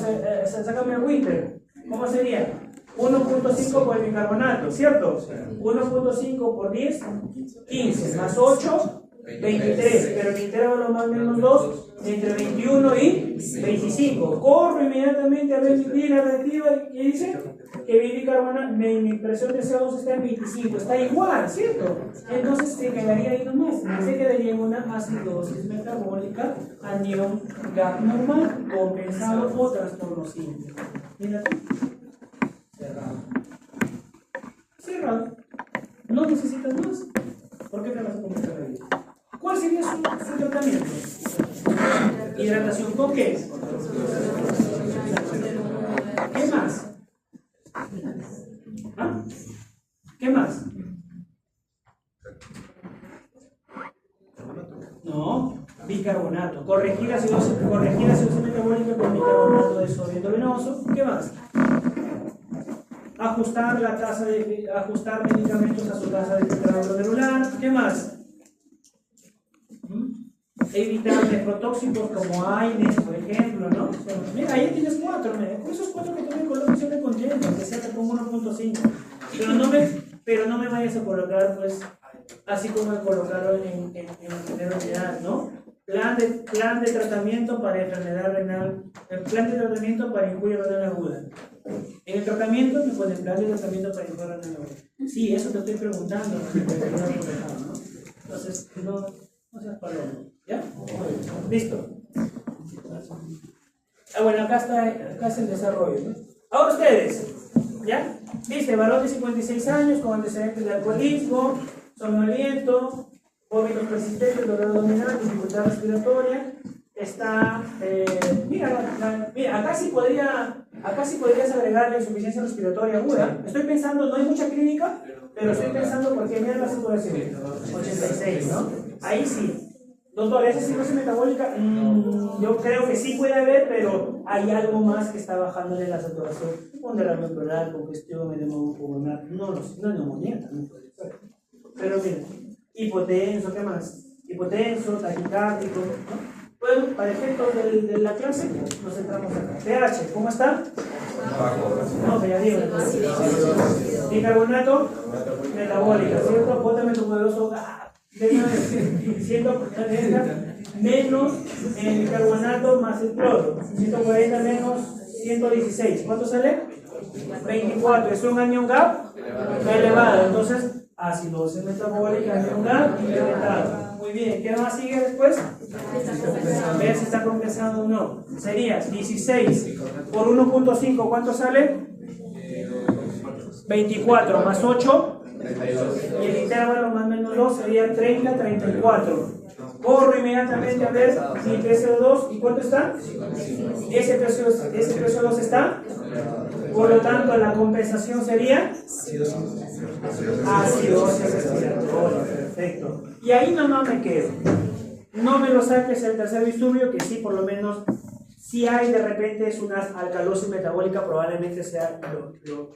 sácame el Winter. ¿Cómo sería? 1.5 por el bicarbonato, ¿cierto? 1.5 por 10, 15, más 8, 23, pero el intervalo más o menos 2, entre 21 y 25. Corro inmediatamente a ver mi pila reactiva y dice que mi bicarbonato, mi presión de CO2 está en 25, está igual, ¿cierto? Entonces se quedaría ahí nomás, se quedaría en una acidosis metabólica, anión GAP normal, compensado o trastorno simple. Mira tú. Cerrado. Cerrado. No necesitas más. ¿Por qué te vas a comenzar a reír? ¿Cuál sería su tratamiento? ¿Hidratación con qué? ¿Qué más? ¿Ah? ¿Qué más? No, bicarbonato. Corregir acidosis metabólica con bicarbonato de sodio endovenoso. ¿Qué más? Ajustar medicamentos a su tasa de filtrado glomerular. ¿Qué más? Evitar nefrotóxicos como AINES, por ejemplo, ¿no? Mira, ahí tienes 4, con esos 4 que tú me colocas yo me contento, aunque sea te pongo 1.5. Pero no me vayas a colocar, pues, así como me colocaron en la primera unidad, ¿no? Plan de tratamiento para enfermedad renal, plan de tratamiento para injuria renal aguda. En el tratamiento me ponen plan de tratamiento para injuria renal aguda. Sí, eso te estoy preguntando, ¿no? Entonces, no seas palomo, ¿ya? Listo. Bueno, acá está el desarrollo, ¿no? Ahora ustedes, ¿ya? Dice, varón de 56 años con antecedentes de alcoholismo, somnoliento, vómitos persistentes, dolor abdominal, dificultad respiratoria. Está, mira, acá sí podrías agregarle insuficiencia respiratoria aguda. Estoy pensando, no hay mucha clínica, pero estoy pensando porque mira la saturación, 86, ¿no? Ahí sí. Doctor, ¿esa cirrosis metabólica? Yo creo que sí puede haber, pero hay algo más que está bajándole la saturación. Un derrame pleural, congestión, edema pulmonar, no lo sé, una neumonía también puede ser. Pero miren, hipotenso, ¿qué más? Hipotenso, taquicárdico, ¿no? Bueno, para efectos de la clase, nos centramos acá. pH, ¿cómo está? No, pero ya digo. Bicarbonato metabólica, ¿cierto? Bótame tu poderoso. Siento menos el bicarbonato más el cloro. 140 menos 116. ¿Cuánto sale? 24. Es un anion gap elevado. Entonces, acidosis metabólica, anion gap incrementado. Muy bien. ¿Qué más sigue después? A ver si está compensando o no. Sería 16 por 1.5. ¿Cuánto sale? 24 más 8. Y el intervalo más menos 2 sería 30, 34. Corro inmediatamente a ver mi PCO2. ¿Y cuánto está? Ese PCO2 está. Por lo tanto, la compensación sería acidosis respiratoria. Perfecto. Y ahí nomás me quedo. No me lo saques el tercer disturbio, que sí, por lo menos, si hay de repente es una alcalosis metabólica, probablemente sea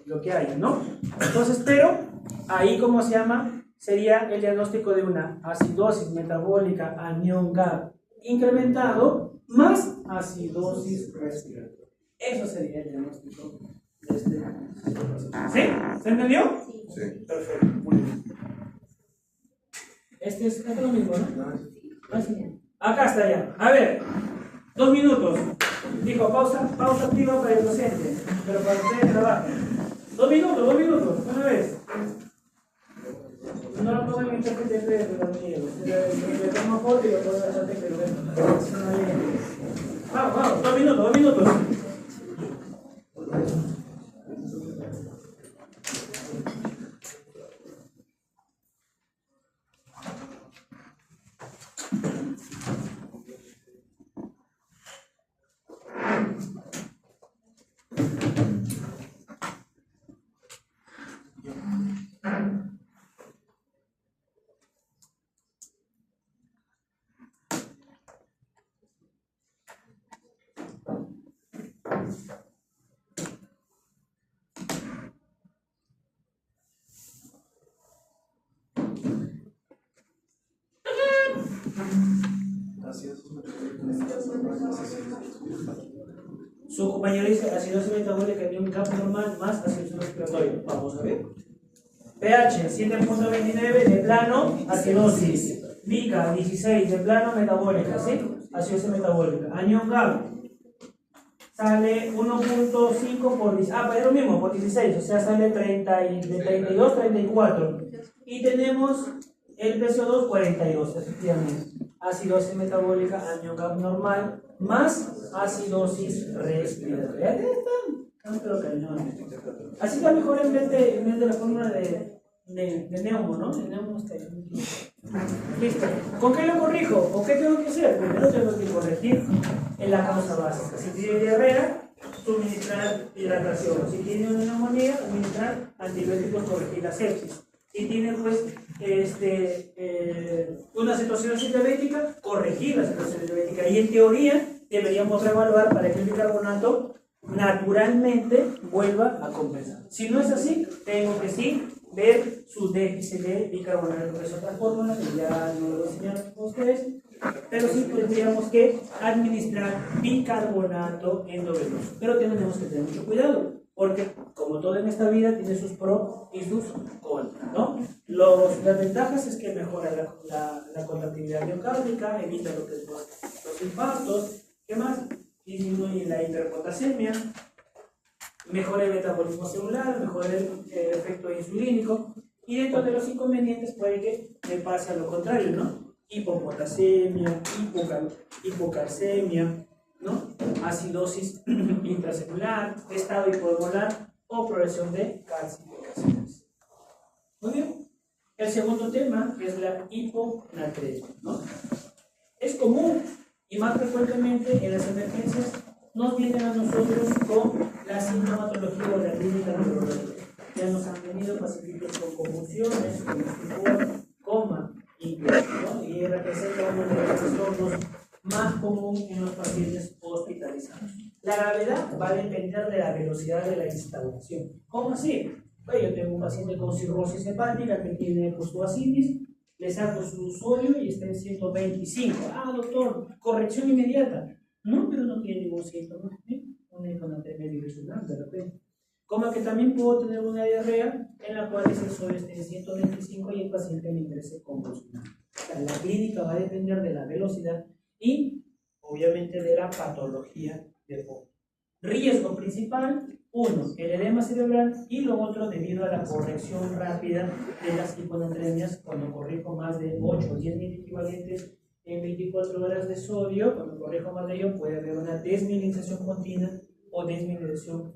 lo que hay, ¿no? Entonces, pero ahí, ¿cómo se llama? Sería el diagnóstico de una acidosis metabólica anion gap incrementado más acidosis respiratoria. Eso sería el diagnóstico de este. ¿Sí? ¿Se entendió? Sí. Perfecto, muy bien. Este es lo mismo, ¿no? Acá está ya. A ver, 2 minutos. Dijo, pausa activa para el docente, pero para ustedes trabajan. 2 minutos, una vez. No lo pongan en chat de los amigos. Le tomo foto y lo pongo en el chat de los amigos. Vamos, 2 minutos. Su compañero dice acidosis metabólica en un campo normal más acidosis respiratoria. Vamos a ver. pH 7.29 de plano acidosis. Bica 16 de plano metabólica, ¿sí? Acidosis metabólica. Anion gap sale 1.5 por 10. Pues es lo mismo, por 16, o sea, sale 30 de 32, 34. Y tenemos el PCO2 42, efectivamente. Acidosis metabólica, anion gap normal, más acidosis respiratoria. Ahí están, pero cañones. Así está mejor en vez de la fórmula de neumo, ¿no? De neumo está ahí. Listo. ¿Con qué lo corrijo? ¿O qué tengo que hacer? Primero tengo que corregir en la causa básica. Si tiene diarrea, suministrar hidratación. Si tiene una neumonía, suministrar antibióticos, corregir la sepsis. Si tiene pues una situación diabética, corregir la situación diabética. Y en teoría deberíamos reevaluar para que el bicarbonato naturalmente vuelva a compensar. Si no es así, tengo que sí ver su déficit de bicarbonato. Es otra fórmula que ya no lo voy a enseñar a ustedes, pero sí tendríamos que administrar bicarbonato endovenoso. Pero tenemos que tener mucho cuidado, porque como todo en esta vida tiene sus pros y sus contras, ¿no? Las ventajas es que mejora la contractilidad miocárdica, evita lo que es los infartos, ¿qué más? Disminuye la hiperpotasemia, mejora el metabolismo celular, mejora el efecto insulínico, y dentro de los inconvenientes puede que me pase a lo contrario, ¿no? Hipopotasemia, hipocalcemia, ¿no? Acidosis intracelular, estado hipomolar o progresión de calcificaciones. Muy bien. El segundo tema es la hiponatremia, ¿no? Es común y más frecuentemente en las emergencias nos vienen a nosotros con la sintomatología o la clínica neurológica. Ya nos han venido pacientes con convulsiones, con estupor, coma, incluso, ¿no? Y y representa uno de los trastornos más común en los pacientes hospitalizados. La gravedad va a depender de la velocidad de la instauración. ¿Cómo así? Pues yo tengo un paciente con cirrosis hepática que tiene postuasitis, le saco su sodio y está en 125. Ah, doctor, corrección inmediata. No, pero no tiene ningún síntoma. Una hiponatremia bidireccional de repente. Como que también puedo tener una diarrea en la cual ese sodio esté en 125 y el paciente me ingrese convulsionado. O sea, la clínica va a depender de la velocidad y obviamente de la patología de fondo. Riesgo principal, uno, el edema cerebral, y lo otro debido a la corrección rápida de las hiponatremias. Cuando corrijo más de 8 o 10 mil equivalentes en 24 horas de sodio, cuando corrijo más de ello puede haber una desmineralización continua o desmineralización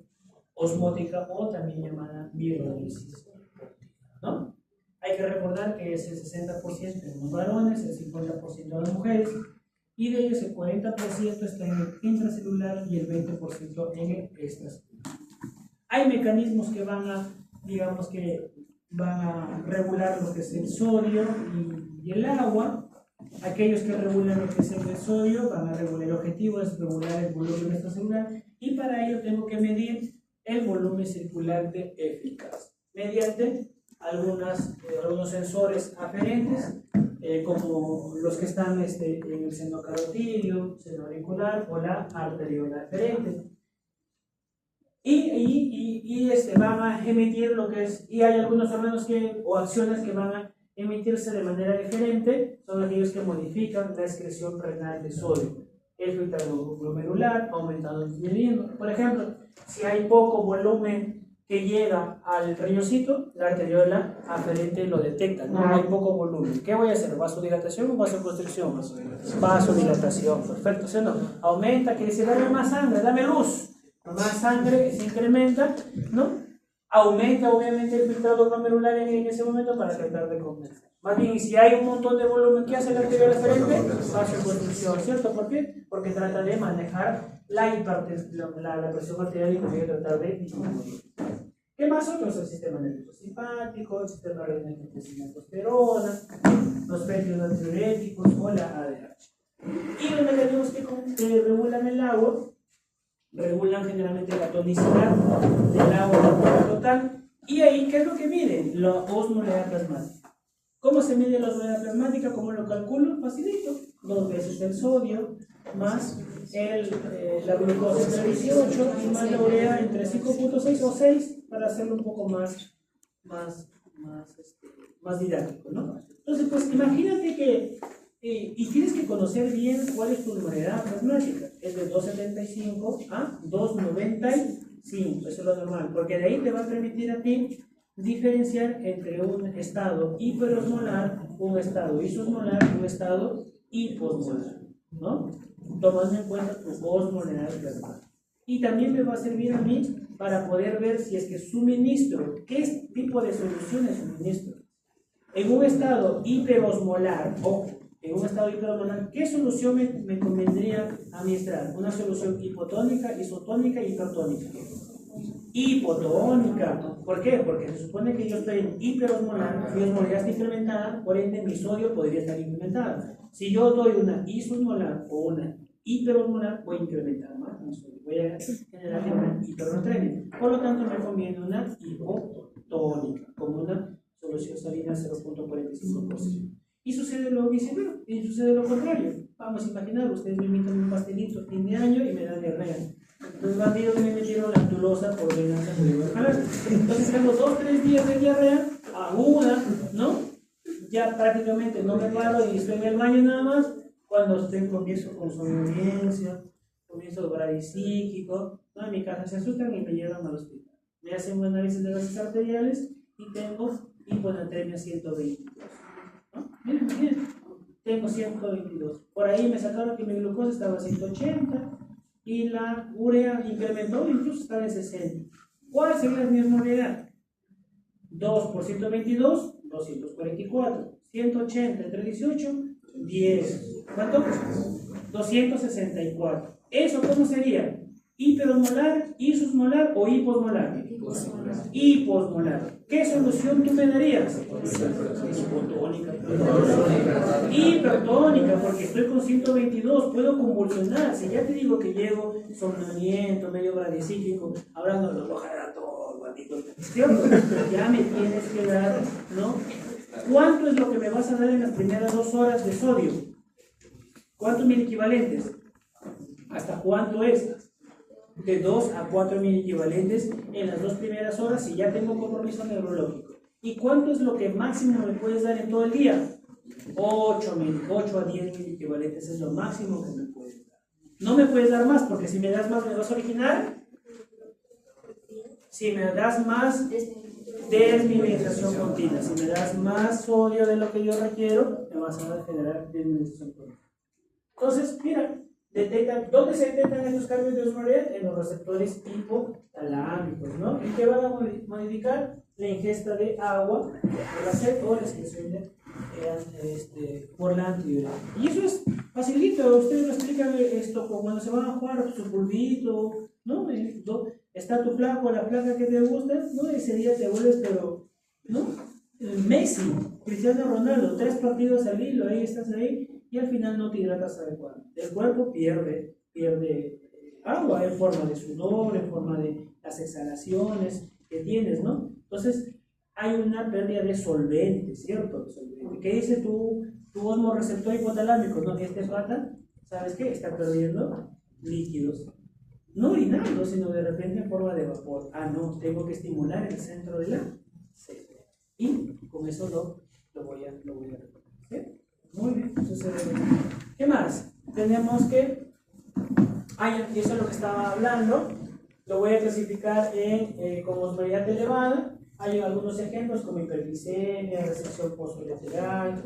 osmótica o también llamada virolisis, ¿no? Hay que recordar que es el 60% en los varones, el 50% en las mujeres, y de ellos el 40% está en el intracelular y el 20% en el extracelular. Hay mecanismos que van a, digamos que van a regular lo que es el sodio y el agua. Aquellos que regulan lo que es el sodio van a regular, el objetivo es regular el volumen extracelular, y para ello tengo que medir el volumen circular de eficaz mediante algunos sensores aferentes, como los que están en el seno carotídeo, seno auricular o la arteriola aferente. Y van a emitir lo que es, y hay algunos órganos o acciones que van a emitirse de manera diferente, son aquellos que modifican la excreción renal de sodio. El filtrado glomerular, aumentando el disminuyendo. Por ejemplo, si hay poco volumen que llega al riñoncito, la arteriola aferente lo detecta, no hay poco volumen. ¿Qué voy a hacer? ¿Vasodilatación o vasoconstricción? Vasodilatación, perfecto, ¿sí o no? Aumenta, quiere decir, dame más sangre, dame luz. Más sangre se incrementa, ¿no? Aumenta obviamente el filtrado glomerular en ese momento para tratar de convencer. Más bien, si hay un montón de volumen, ¿qué hace la arteriola aferente? Vasoconstricción, ¿cierto? ¿Por qué? Porque trata de manejar la presión arterial y también tratar de disminuir. ¿Qué más otros? El sistema nervioso simpático, el sistema renal que produce aldosterona, los péptidos diuréticos o la ADH. Y los mecanismos que regulan el agua, regulan generalmente la tonicidad del agua total. Y ahí, ¿qué es lo que mide? La osmolalidad plasmática. ¿Cómo se mide la osmolalidad plasmática? ¿Cómo lo calculo? Facilito. 2 veces el sodio más la glucosa entre 18 y más la urea entre 5.6 o 6 para hacerlo un poco más didáctico, ¿no? Entonces, pues imagínate que y tienes que conocer bien cuál es tu osmolalidad plasmática. Es de 2.75 a 2.95, eso es lo normal, porque de ahí te va a permitir a ti diferenciar entre un estado hiperosmolar, un estado isosmolar, un estado hiposmolar, ¿no? Tomando en cuenta tu osmolalidad plasmática. Y también me va a servir a mí para poder ver si es que suministro, qué tipo de soluciones suministro. En un estado hiperosmolar, en un estado hiperosmolar, ¿qué solución me convendría administrar? Una solución hipotónica, isotónica y hipertónica. Hipotónica. ¿Por qué? Porque se supone que yo estoy en hiperosmolar, mi osmolalidad está incrementada, por ende mi sodio podría estar incrementado. Si yo doy una isosmolar o una hiperosmolar, voy a incrementar más mi sodio, voy a generar una hipernatremia. Por lo tanto, me conviene una hipotónica, como una solución salina 0.45%. Y sucede lo viceversa, y sucede lo contrario. Vamos a imaginar, ustedes me invitan un pastelito fin de año y me dan diarrea. Los bandidos me metieron lactulosa por venganza cerebral. Entonces tengo 2-3 días de diarrea aguda, ¿no? Ya prácticamente no me paro y estoy en el baño nada más. Cuando comienzo con somnolencia, comienzo bradisíquico, ¿no? En mi casa se asustan y me llevan al hospital. Me hacen un análisis de gases arteriales y tengo hiponatremia 122. ¿No? Miren, tengo 122. Por ahí me sacaron que mi glucosa estaba a 180 y la urea incrementó, incluso estaba en 60. ¿Cuál sería mi osmolalidad? 2 por 122, 244. 180 entre 18, 10. ¿Cuánto? 264. ¿Eso cómo sería? ¿Hiperosmolar, isusmolar o hiposmolar? Hiposmolar. ¿Qué solución tú me darías? Hipotónica. Hipertónica, porque estoy con 122, puedo convulsionar. Si ya te digo que llego somnoliento, medio bradicíclico, hablando de los todo, guatito, ¿cierto? Ya me tienes que dar, ¿no? ¿Cuánto es lo que me vas a dar en las primeras 2 horas de sodio? ¿Cuántos miliequivalentes? ¿Hasta cuánto es? De 2 a 4 miliequivalentes en las 2 primeras horas si ya tengo compromiso neurológico. ¿Y cuánto es lo que máximo me puedes dar en todo el día? 8 a 10 miliequivalentes es lo máximo que me puedes dar. No me puedes dar más, porque si me das más me vas a originar. Si me das más desmineralización continua, si me das más sodio de lo que yo requiero, me vas a generar desmineralización continua. Entonces, mira, ¿dónde se detectan estos cambios de osmolaridad? En los receptores hipotalámicos, ¿no? ¿Y qué van a modificar? La ingesta de agua, por la sed o la excreción por la antidiuresia. Y eso es facilito, ustedes lo explican esto cuando se van a jugar su pulvito, ¿no? Está tu flaco, la placa que te gusta, ¿no? Ese día te vuelves, pero, ¿no? Messi, Cristiano Ronaldo, 3 partidos al hilo, ahí estás ahí, y al final no te hidratas adecuadamente. El cuerpo pierde agua en forma de sudor, en forma de las exhalaciones que tienes, ¿no? Entonces, hay una pérdida de solvente, ¿cierto? ¿Qué dice tu osmoreceptor hipotalámico? ¿No? Este pata, ¿sabes qué? Está perdiendo líquidos. No orinando, sino de repente en forma de vapor. Ah, no, tengo que estimular el centro de la sede. Y con eso lo voy a recuperar. ¿Sí? Muy bien. ¿Qué más? Tenemos que... y eso es lo que estaba hablando. Lo voy a clasificar como osmolalidad elevada. Hay algunos ejemplos como hiperglicemia, resección postcolateral,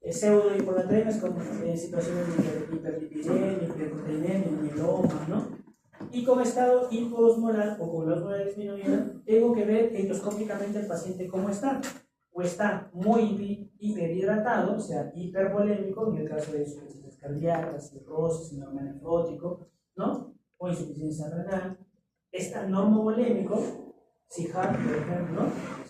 pseudohiponatremias como situaciones de hiperlipidemia, hiperproteinemia, mieloma, ¿no? Y con estado hiposmolar o con la osmolalidad disminuida, tengo que ver endoscópicamente el paciente cómo está. O está muy hiperhidratado, o sea, hipervolémico, en el caso de insuficiencias cardíacas, cirrosis, síndrome nefrótico, ¿no? O insuficiencia renal. Está normovolémico, SIHAR, por ejemplo,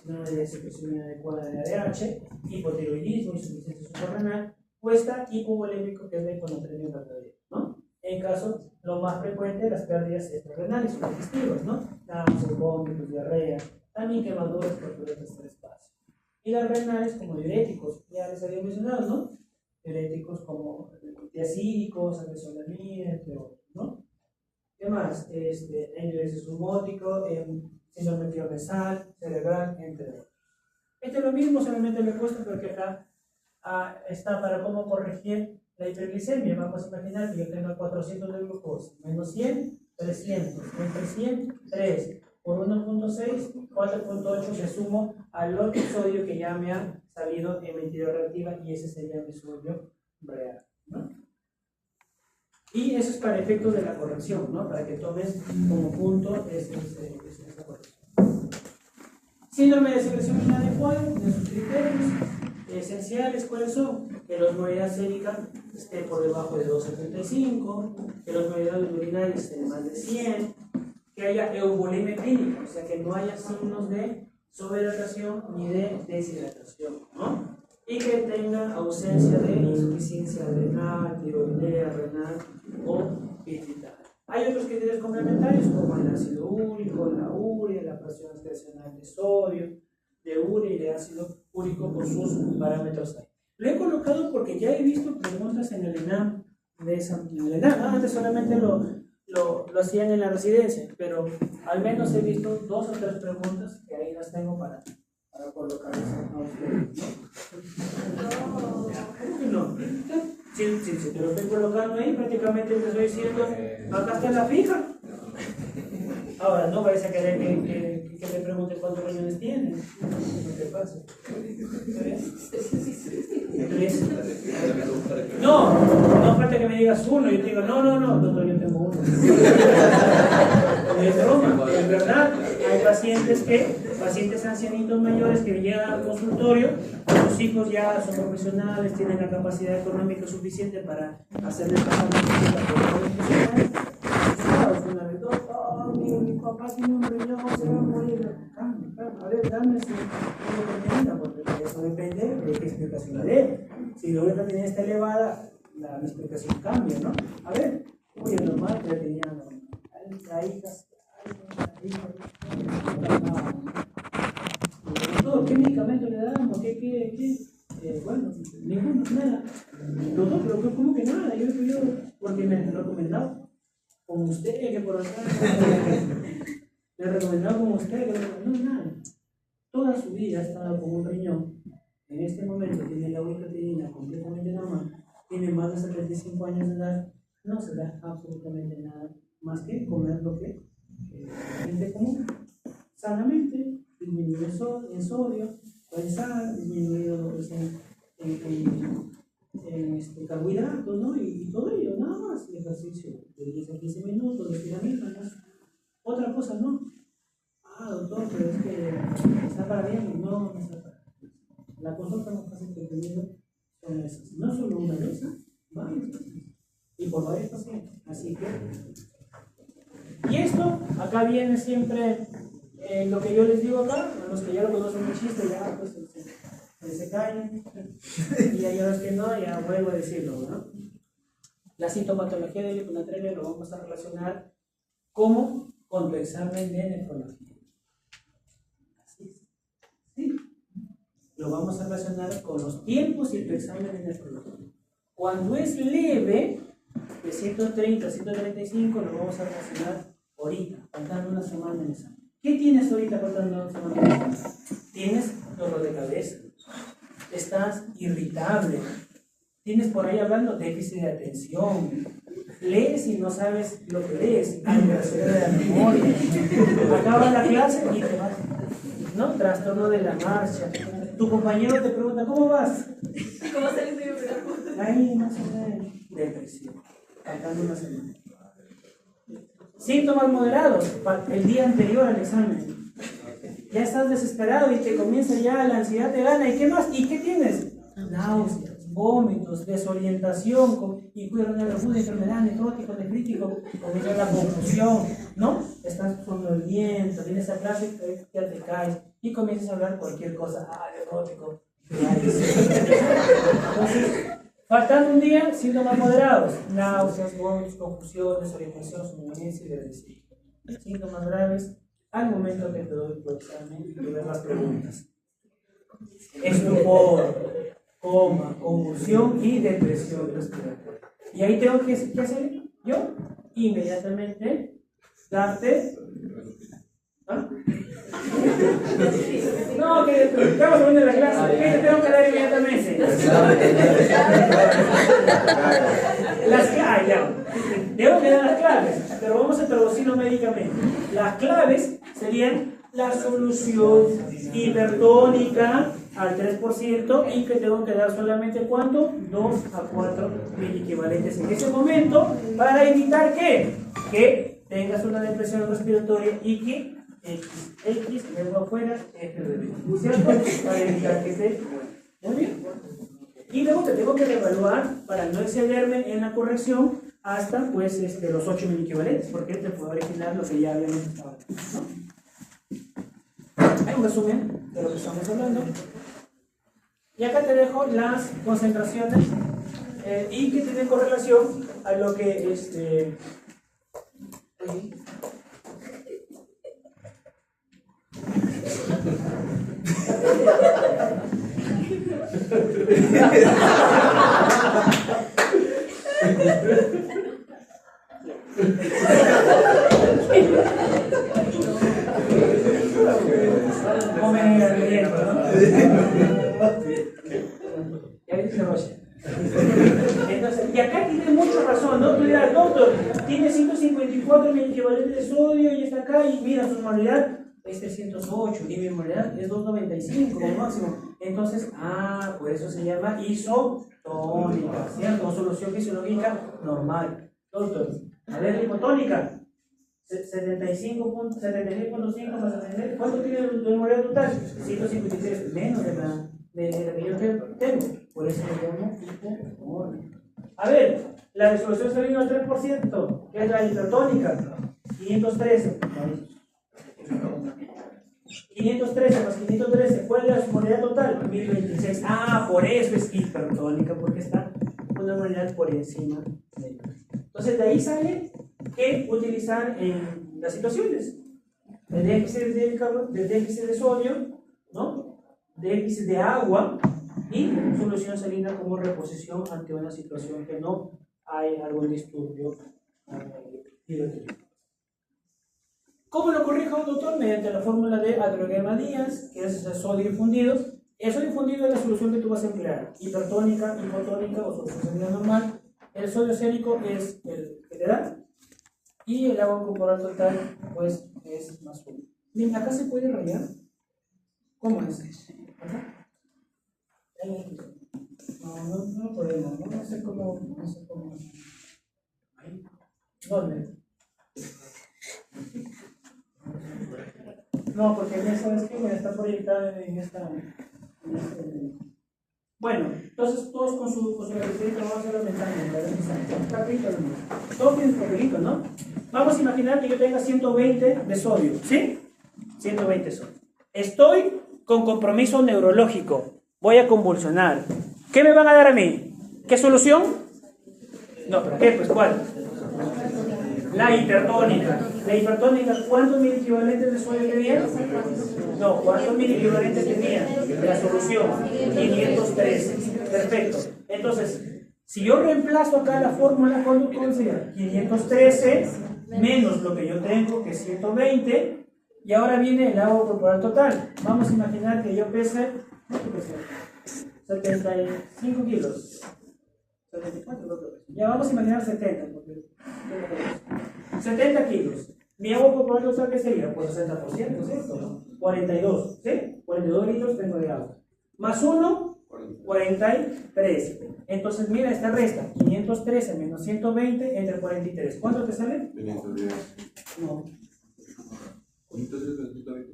síndrome de secreción inadecuada de ADH, hipotiroidismo, insuficiencia suprarrenal, o está hipovolémico, que es la hiponatremia hepatoidea, ¿no? En caso, lo más frecuente, las pérdidas extrarrenales o digestivas, ¿no? Náuseas, vómitos, diarrea, también quemaduras por el espacio. Y las renales como diuréticos, ya les había mencionado, ¿no? Diuréticos como diacídicos, acresolamida, entre otros, ¿no? ¿Qué más? Enuresis osmótico, síndrome piorresal, cerebral, entre otros. Esto es lo mismo, solamente me cuesta porque acá está para cómo corregir la hiperglicemia. Vamos a imaginar que yo tengo 400 de glucosa, menos 100, 300, entre 100, 3, por 1.6, 4.8 se sumo al otro sodio que ya me ha salido emitida reactiva y ese sería mi sodio real, ¿no? Y eso es para efectos de la corrección, ¿no? Para que tomes como punto esa corrección. Síndrome de secreción inadecuada, de sus criterios esenciales, ¿cuáles son? Que la osmolalidad sérica esté por debajo de 2,75, que la osmolalidad urinaria esté de más de 100, que haya euvolemia clínica, o sea que no haya signos de sobrehidratación ni de deshidratación, ¿no? Y que tenga ausencia de insuficiencia renal, tiroidea, renal o pituitaria. Hay otros criterios complementarios como el ácido úrico, la urea, la presión excrecional de sodio, de urea y de ácido úrico con sus parámetros ahí. Lo he colocado porque ya he visto preguntas en el ENAM de esa manera. Antes solamente lo hacían en la residencia, pero al menos he visto 2 o 3 preguntas que ahí las tengo para colocarlas a ustedes. No. Si te lo estoy colocando ahí, prácticamente te estoy diciendo, acá está la fija. Ahora, no vais a querer que le pregunte cuántos riñones tiene. ¿Qué pasa? ¿Tres? No falta que me digas uno. Yo te digo, no, doctor, yo tengo uno. Es broma. En verdad, hay pacientes ancianitos mayores que llegan al consultorio, sus hijos ya son profesionales, tienen la capacidad económica suficiente para hacerles pasar una vez, papá tiene un riñón, se va a morir. A ver, dame su vitamina, porque eso depende de qué explicación la dé. Si la urea tiene está elevada, la explicación cambia, ¿no? A ver, oye, normal, creatinina normal. Ahí doctor, ¿qué medicamento le damos? Bueno, ninguno, nada. Doctor, pero ¿cómo que nada? Yo porque me han recomendado con usted, que por acá le he recomendado con usted, que no, nada. Toda su vida ha estado con un riñón. En este momento tiene la creatinina completamente normal. Tiene más de 75 años de edad. No se da absolutamente nada más que comer lo que la gente común. Sanamente, disminuir en sodio, en sal, disminuir lo que es en carbohidratos, ¿no? Y todo ello, nada más. El ejercicio de 10 a 15 minutos, de estiramiento, ¿no? Otra cosa, ¿no? Doctor, pero es que está para bien. No está para bien. La consulta más fácil que he tenido son esas. No solo una de esas, varias veces. Y por varios pacientes. Así que. Y esto, acá viene siempre lo que yo les digo acá, a los que ya lo conocen el chiste, ya pues se callan. Y a los que no, ya vuelvo a decirlo, ¿no? La sintomatología de hiponatremia lo vamos a relacionar como con tu examen de nefrología. Así es. Sí. Lo vamos a relacionar con los tiempos y tu examen de nefrología. Cuando es leve, de 130 a 135, lo vamos a relacionar ahorita, faltando una semana en examen. ¿Qué tienes ahorita faltando una semana en examen? Tienes dolor de cabeza, estás irritable, tienes por ahí hablando déficit de atención, lees y no sabes lo que lees, alteración de la memoria, acaba la clase y te vas, ¿no? Trastorno de la marcha. Tu compañero te pregunta, ¿cómo vas? ¿Cómo saliste de Ahí más o menos, depresión, faltando una semana. Síntomas moderados, el día anterior al examen. Ya estás desesperado y te comienza ya, la ansiedad te gana. ¿Y qué más? ¿Y qué tienes? Náuseas, vómitos, desorientación, y cuidado de alguna enfermedad necrótico, nefrítico, comienza la confusión, ¿no? Estás somnoliento, vienes a clase, ya te caes y comienzas a hablar cualquier cosa. Necrótico. Entonces, faltando un día, síntomas moderados, náuseas, vómitos, confusión, desorientación, somnolencia y depresión. Síntomas graves al momento que te doy tu examen y te doy las preguntas. Estupor, coma, convulsión y depresión respiratoria. Y ahí tengo que hacer yo inmediatamente darte. ¿Ah? No, que estamos hablando de la clase. ¿Qué te tengo que dar inmediatamente? Tengo que dar las claves, pero vamos a traducirlo médicamente. Las claves serían la solución hipertónica al 3% y que tengo que dar solamente ¿cuánto? 2 a 4 miliequivalentes en ese momento para evitar que tengas una depresión respiratoria y que X luego afuera ¿cierto? Para evitar que se muy bien. Y luego te tengo que reevaluar para no excederme en la corrección hasta pues los 8 miliequivalentes, porque te puedo originar lo que ya habíamos estado hablando, ¿no? Hay un resumen de lo que estamos hablando. Y acá te dejo las concentraciones y que tienen correlación a lo que Entonces, y acá tiene mucha razón, ¿no? Tú dirás, doctor, tiene 154 miliequivalentes de sodio y está acá y mira, su normalidad es 308 y mi normalidad es 295 como máximo. Entonces, por eso se llama isotónica, ¿cierto? O solución fisiológica normal. Doctor, a ver, hipotónica, 75.5 más 79, ¿cuánto tiene la normalidad total? 153, menos de la que yo tengo. Por eso le llamo hipotónica. A ver, la resolución salina al 3%, que es la hipertónica, 513. 513 más 513, ¿cuál es la osmolaridad total? 1026. Ah, por eso es hipertónica, porque está una osmolaridad por encima de ella. Entonces, de ahí sale que utilizar en las situaciones de déficit de sodio, ¿no? Déficit de agua y solución salina como reposición ante una situación que no hay algún disturbio hidroquímico. ¿Cómo lo corrijo, doctor? Mediante la fórmula de Adroguema Díaz, que es el sodio infundido. El sodio infundido es la solución que tú vas a emplear, hipertónica, hipotónica o solución salina normal. El sodio sérico es el que te da y el agua corporal total pues es más 1. Bien, acá se puede rayar. ¿Cómo es? ¿Acá? No podemos, no sé cómo. ¿Dónde? No, porque ya sabes que está proyectada en esta. Bueno, entonces todos con su referencia vamos a ir aumentando. Todos tienen papelito, ¿no? Vamos a imaginar que yo tenga 120 de sodio, ¿sí? 120 sodio. Estoy con compromiso neurológico. Voy a convulsionar. ¿Qué me van a dar a mí? ¿Qué solución? No, ¿pero qué? Pues ¿cuál? La hipertónica. La hipertónica, ¿cuántos miliequivalentes de sodio tenía? No, ¿cuántos miliequivalentes tenía? La solución, 513. Perfecto. Entonces, si yo reemplazo acá la fórmula, ¿cuál sería? 513 menos lo que yo tengo, que es 120, y ahora viene el agua corporal total. Vamos a imaginar que yo pese, ¿cuánto pese? 75 kilos. 74 creo que pesa. Ya vamos a imaginar 70, porque 70 kilos. Mi agua corporal total, ¿qué sería? Pues 60%, ¿cierto? 42, ¿sí? 42 litros tengo de agua. Más 1, 43. Entonces, mira esta resta. 513 menos 120 entre 43. ¿Cuánto te sale? 510. No. 510.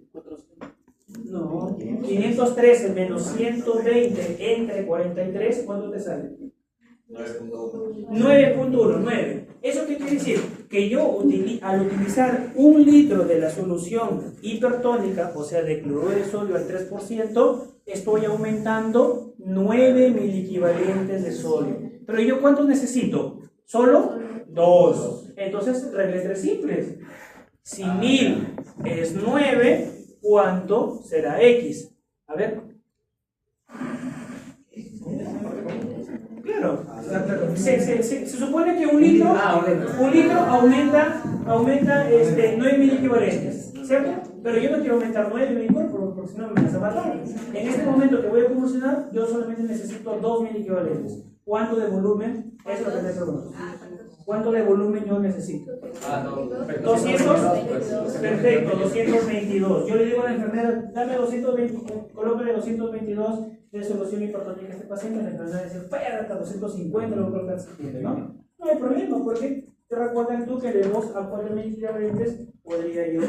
No. 513 menos 120 entre 43. ¿Cuánto te sale? 9.1. 9. ¿Eso qué quiere decir? Que yo al utilizar 1 litro de la solución hipertónica, o sea de cloruro de sodio al 3%, estoy aumentando 9 miliequivalentes de sodio. Pero ¿yo cuántos necesito? ¿Solo? 2. Entonces, reglas simples. Si 1000 es 9, ¿cuánto será X? A ver. Claro. Se supone que 1 litro aumenta 9 miliequivalentes, ¿cierto? Pero yo no quiero aumentar 9 en mi cuerpo porque si no me vas a matar. En este momento que voy a convulsionar, yo solamente necesito 2 miliequivalentes. ¿Cuánto de volumen? Eso es lo que te pregunto. ¿Cuánto de volumen yo necesito? 200. Perfecto, 222. Yo le digo a la enfermera, dame 220, colócale 222 de solución hipertónica a este paciente. La enfermera dice, espera, hasta 250, lo creo que se quiere, ¿no? No hay problema, porque te recuerdan tú que de 2 a 4 miliequivalentes podría yo.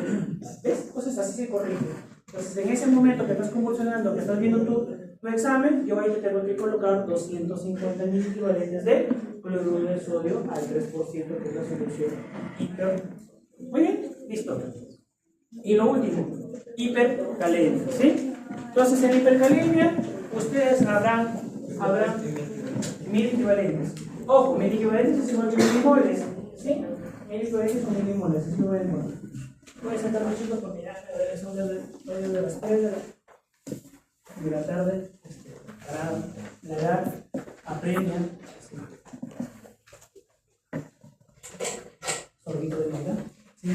¿Ves? Entonces así se corrige. Entonces en ese momento que estás convulsionando, que estás viendo tu examen, yo ahí te tengo que colocar 250 miliequivalentes de cloruro de sodio al 3%, que es la solución hiper. Muy bien, listo. Y lo último, hipercalemia, ¿sí? Entonces en hipercalemia, ustedes habrán miliequivalentes. Ojo, miliequivalentes es igual que milimoles, ¿sí? Miliequivalentes con milimoles, es igual que milimoles. Voy a sentarme, chicos, porque ya son de las 3 de la tarde, para la edad apremia. Sorbito de vida, ¿sí?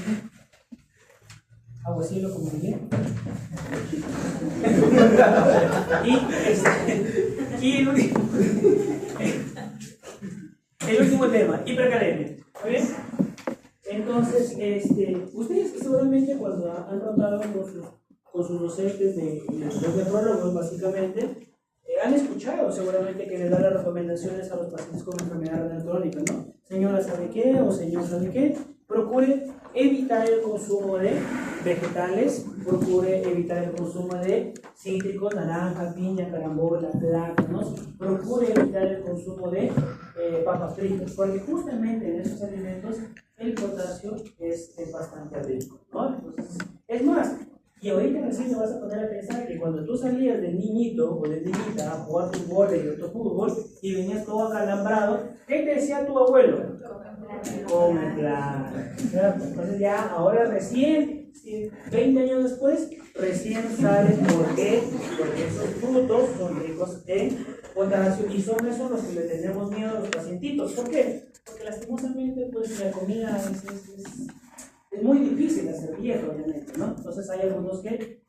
Aguacilo como bien. Y el último tema, hipercalemia. ¿Está bien? Entonces, ustedes seguramente cuando han tratado con sus docentes de los nefrólogos, básicamente, han escuchado seguramente que le dan las recomendaciones a los pacientes con enfermedad renal crónica, ¿no? Señora, ¿sabe qué? O señor, ¿sabe qué? Procure evitar el consumo de vegetales, procure evitar el consumo de cítricos, naranja, piña, carambola, plátanos, procure evitar el consumo de papas fritas, porque justamente en esos alimentos el potasio es bastante rico, ¿no? Entonces, es más, y ahorita recién te vas a poner a pensar que cuando tú salías de niñito o de niñita a jugar fútbol y otro fútbol y venías todo acalambrado, ¿qué te decía tu abuelo? Come, claro, ¿cierto? Entonces ya ahora recién, 20 años después, recién sabes por qué, porque esos frutos son ricos en potasio y son esos los que le tenemos miedo a los pacientitos. ¿Por qué? Porque lastimosamente pues la comida es muy difícil hacer vieja, obviamente, ¿no? Entonces hay algunos que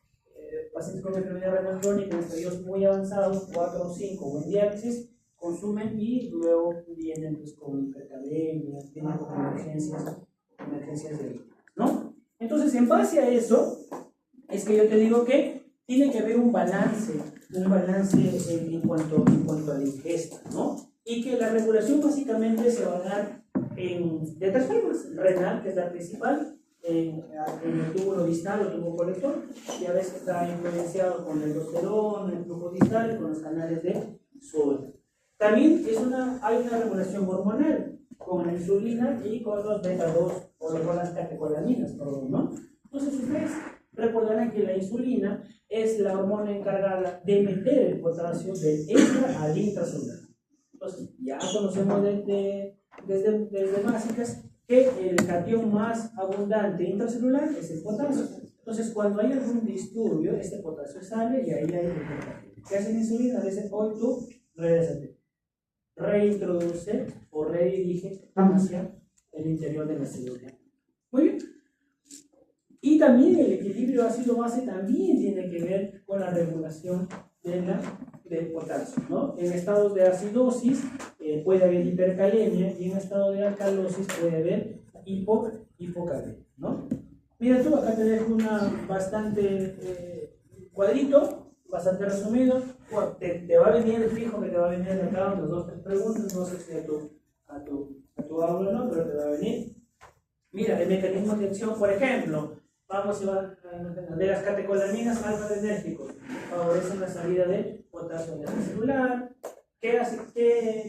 pacientes con enfermedad renal crónica en estadios muy avanzados, 4 o 5 o en diálisis, consumen y luego vienen pues, con hipercalemia, tienen con emergencias de líquidos, ¿no? Entonces, en base a eso, es que yo te digo que tiene que haber un balance en cuanto a la ingesta, ¿no? Y que la regulación básicamente se va a dar de tres formas: renal, que es la principal, en el túbulo distal o tubo colector, ya ves que está influenciado con el aldosterona, el flujo distal, con los canales de sodio. También hay una regulación hormonal con la insulina y con los beta-2 o con las catecolaminas, ¿no? Entonces ustedes recordarán que la insulina es la hormona encargada de meter el potasio del extra al intracelular. Entonces ya conocemos desde básicas que el catión más abundante intracelular es el potasio. Entonces cuando hay algún disturbio, este potasio sale y ahí hay el potasio. ¿Qué hace la insulina? Dice, hoy tú reintroduce o redirige hacia el interior de la célula. Muy bien. Y también el equilibrio ácido-base también tiene que ver con la regulación del potasio, ¿no? En estados de acidosis puede haber hipercalemia y en estado de alcalosis puede haber hipocalemia, ¿no? Mira tú, acá te dejo una bastante cuadrito, bastante resumido. Te va a venir el fijo que te va a venir de acá, unas 2 o 3 preguntas, no sé si a tu aula no, pero te va a venir. Mira, el mecanismo de acción, por ejemplo, vamos de las catecolaminas alfa-adrenérgicos, favorecen la salida de potasio celular. ¿Qué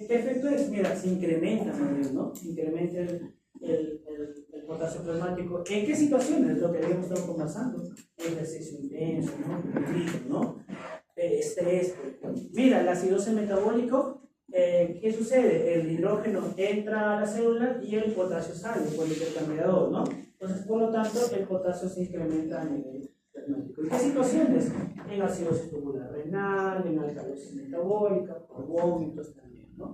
efecto es? Mira, se incrementa, ¿no? Se incrementa el potasio plasmático. ¿En qué situaciones? Lo que habíamos estado conversando: ejercicio intenso, ¿no? Estrés. Mira, la acidosis metabólico, ¿qué sucede? El hidrógeno entra a la célula y el potasio sale por el intercambiador, ¿no? Entonces, por lo tanto, el potasio se incrementa a nivel plasmático. ¿En qué situaciones? En acidosis tubular renal, en alcalosis metabólica, por vómitos también, ¿no?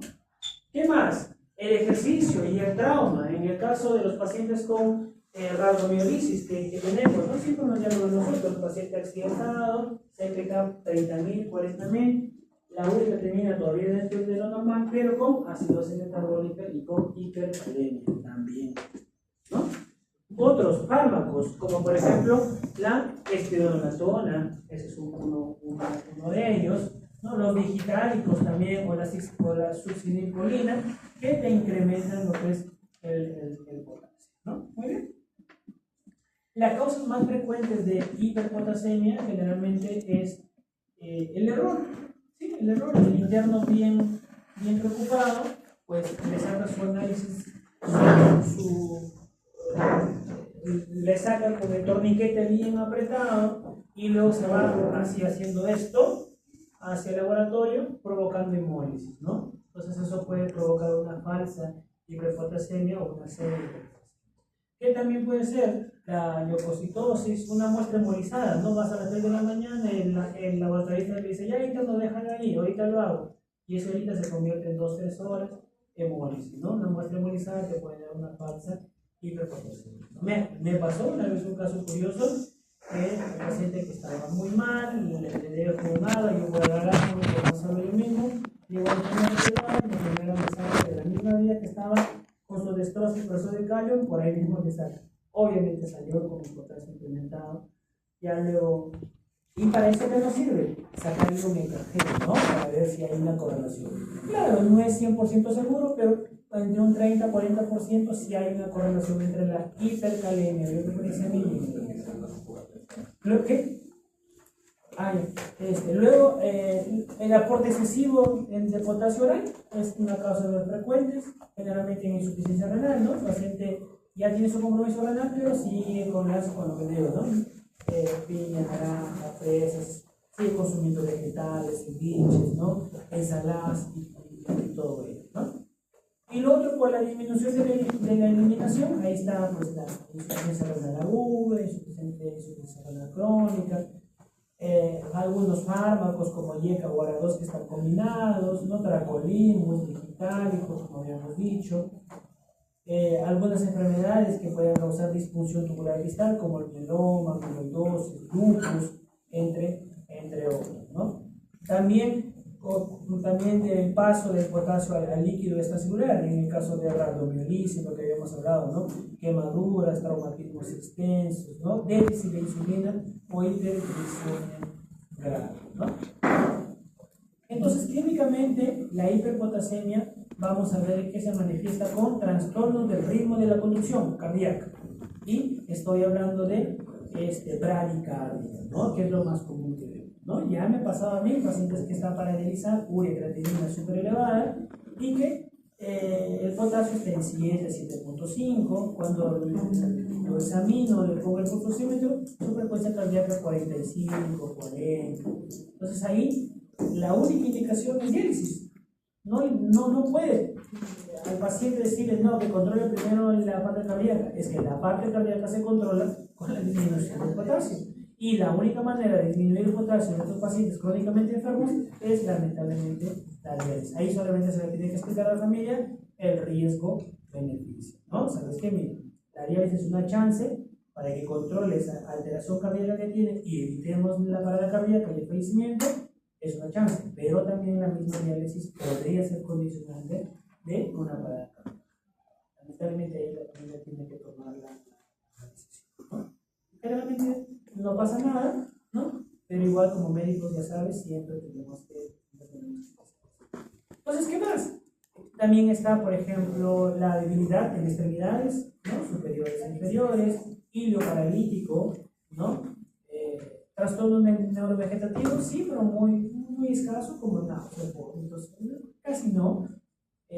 ¿Qué más? El ejercicio y el trauma. En el caso de los pacientes con rhabdomiolisis que tenemos, ¿no? Siempre nos llaman nosotros, paciente accidentado, CPK 30.000, 40.000, la úrica termina todavía dentro de lo normal, pero con acidosis metabólica y con hipercalemia también, ¿no? Otros fármacos, como por ejemplo la espironolactona, ese es uno de ellos, ¿no? Los digitalicos también, o la succinilcolina, que te incrementan lo que es el potasio, ¿no? Muy bien. Las causas más frecuentes de hiperpotasemia generalmente es el error. ¿Sí? El error. El interno bien preocupado, pues le saca su análisis, le saca con el torniquete bien apretado y luego se va así haciendo esto hacia el laboratorio, provocando hemólisis, ¿no? Entonces eso puede provocar una falsa hiperpotasemia o una serie de hiperpotasemia. ¿Qué también puede ser? La leucocitosis, una muestra hemolizada, ¿no? Vas a las 3 de la mañana y el laboratorista le dice, ya ahorita no dejan ahí, ahorita lo hago. Y eso ahorita se convierte en 2 o 3 horas hemólisis, ¿no? Una muestra hemolizada te puede dar una falsa hiperpotasemia. Me pasó una vez un caso curioso, un paciente que estaba muy mal, le dio como nada, yo voy a agarrar, voy a pasarlo yo mismo, llegó al primer hospital, mi primera mensaje de la misma día que estaba con su destrozo y proceso de calio, por ahí mismo le saca. Obviamente salió con un potasio incrementado, ya luego, y para eso que nos sirve, sacar un EKG, ¿no? Para ver si hay una correlación. Claro, no es 100% seguro, pero entre un 30-40% sí hay una correlación entre la hipercalemia, ¿Luego qué? Luego, el aporte excesivo de potasio oral es una causa de las frecuentes, generalmente en insuficiencia renal, ¿no? El paciente ya tiene su compromiso renal, pero sigue con lo que digo, ¿no? Piña, naranja, fresas, sigue consumiendo vegetales, ceviches, ¿no? Ensaladas y todo ello, ¿no? Y lo otro, por la disminución de la eliminación, ahí está pues la insuficiencia renal aguda, insuficiencia renal crónica, algunos fármacos como IECA o ARA2 que están combinados, ¿no? Tracolín, digitalicos, como habíamos dicho, algunas enfermedades que pueden causar disfunción tubular distal como el mieloma, amiloidosis, lupus, entre otros, ¿no? También del paso del potasio al líquido extracelular, en el caso de rabdomiolisis, lo que habíamos hablado, ¿no? Quemaduras, traumatismos extensos, ¿no? Déficit de insulina o hiperglicemia grave, ¿no? Entonces, clínicamente, la hiperpotasemia, vamos a ver que se manifiesta con trastornos del ritmo de la conducción cardíaca. Y estoy hablando de bradicardia, ¿no? Que es lo más común que vemos, ¿no? Ya me ha pasado a mí pacientes que están paralelizados, urea creatinina súper elevada y que el potasio está en 7, 7.5. Cuando lo examino, le pongo el pulsómetro, su frecuencia cardíaca 45, 40. Entonces ahí la única indicación es diálisis. No puede al paciente decirle no, que controle primero la parte cardíaca. Es que la parte cardíaca se controla con la disminución del potasio. Y la única manera de disminuir el potasio en estos pacientes crónicamente enfermos es lamentablemente la diálisis. Ahí solamente se le tiene que explicar a la familia el riesgo-beneficio, ¿no? ¿Sabes qué? Mira, la diálisis es una chance para que controle esa alteración cardíaca que tiene y evitemos la parada cardíaca y el fallecimiento. Es una chance, pero también la misma diálisis podría ser condicionante de una parada cardíaca. Lamentablemente ahí la familia tiene que tomar la decisión, ¿no? Generalmente no pasa nada, ¿no? Pero igual como médicos, ya sabes, siempre tenemos que hacer. Entonces, ¿qué más? También está, por ejemplo, la debilidad en extremidades, ¿no? Superiores e inferiores, hilo paralítico, ¿no? Trastorno neurovegetativo, sí, pero muy escaso, como náuseas, vómitos, casi no,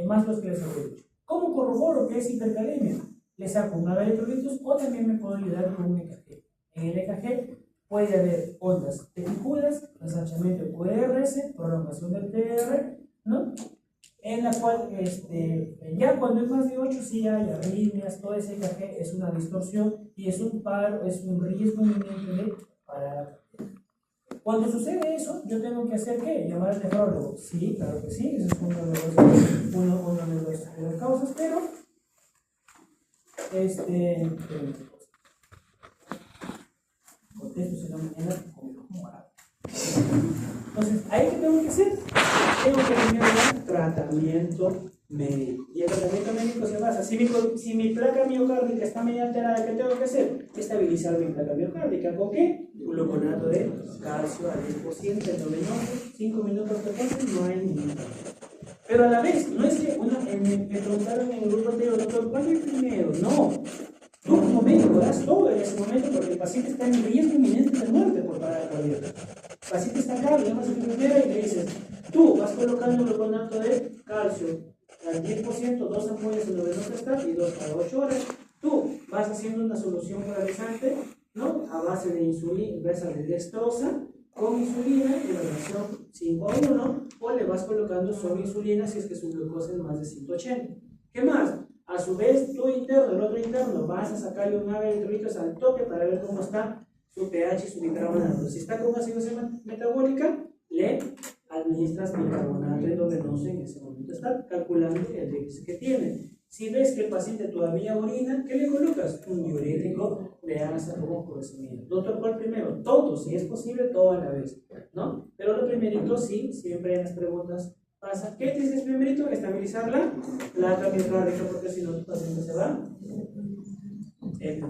más los que les había dicho. ¿Cómo corroboro que es hipercalemia? Le saco una de electrolitos o también me puedo ayudar con un EKG. En el EKG puede haber ondas teticudas, ensanchamiento del QRS, prolongación del TR, ¿no? En la cual, ya cuando es más de 8, sí hay arritmias, todo ese EKG es una distorsión y es un paro, es un riesgo inminente de parada. Cuando sucede eso, yo tengo que hacer ¿qué? Llamar al nefrólogo. Sí, claro que sí, ese es uno de las causas, pero contesto si no mañana como agua. Entonces, ¿ahí qué tengo que hacer? Tengo que tener un tratamiento médico. Y el tratamiento médico se basa, si mi placa miocárdica está medio alterada, ¿qué tengo que hacer? Estabilizar mi placa miocárdica. ¿Con qué? Gluconato de calcio al 10%, endovenoso, 5 minutos frecuentes, no hay ningún problema. Pero a la vez, no es que me preguntaron en el grupo anterior, doctor, ¿cuál es el primero? No. Tú como médico das todo en ese momento porque el paciente está en riesgo inminente de muerte por parada cardíaca. El paciente está acá, le llamas a enfermera y le dices, tú vas colocando gluconato de calcio al 10%, 2 ampollas endovenoso y 2 cada 8 horas. Tú vas haciendo una solución paralizante, ¿no? A base de insulina, de dextrosa, con insulina en relación 5 a 1, o le vas colocando solo insulina si es que su glucosa es más de 180. ¿Qué más? A su vez, tú interno, el otro interno, vas a sacarle un ave de electrolitos al toque para ver cómo está su pH y su bicarbonato. Si está con acidosis metabólica, le administras bicarbonato endovenoso en ese momento. Está calculando el déficit que tiene. Si ves que el paciente todavía orina, ¿qué le colocas? Un diurético de asa como furosemida. Doctor, ¿cuál primero? Todo, si es posible, todo a la vez, ¿no? Pero lo primerito, sí, siempre en las preguntas pasa. ¿Qué tienes primerito? Estabilizar la placa miocárdica, porque si no, tu paciente se va. ¿Cierto?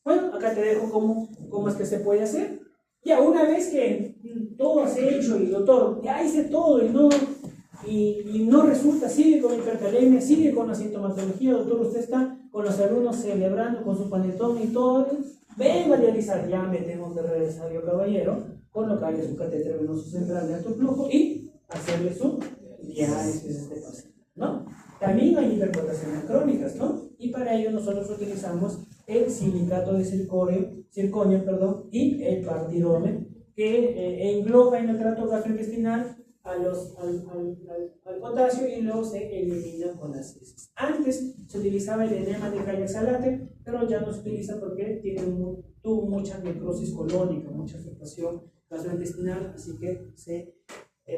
Bueno, acá te dejo cómo es que se puede hacer. Ya una vez que todo se hecho y doctor, ya hice todo y no resulta, sigue con hipercalemia, sigue con la sintomatología, doctor, usted está con los alumnos celebrando con su panetón y todo, venga a dializar, ya me tengo que regresar yo, caballero, colocarle su catéter venoso central de alto flujo y hacerle su diálisis a este paciente, ¿no? También hay hiperpotasemias crónicas, ¿no? y para ello nosotros utilizamos el silicato de circonio, y el partidome, que engloba en el tracto gastrointestinal al potasio y luego se elimina con las heces. Antes se utilizaba el enema de callaxalate, pero ya no se utiliza porque tuvo mucha necrosis colónica, mucha afectación gastrointestinal, así que se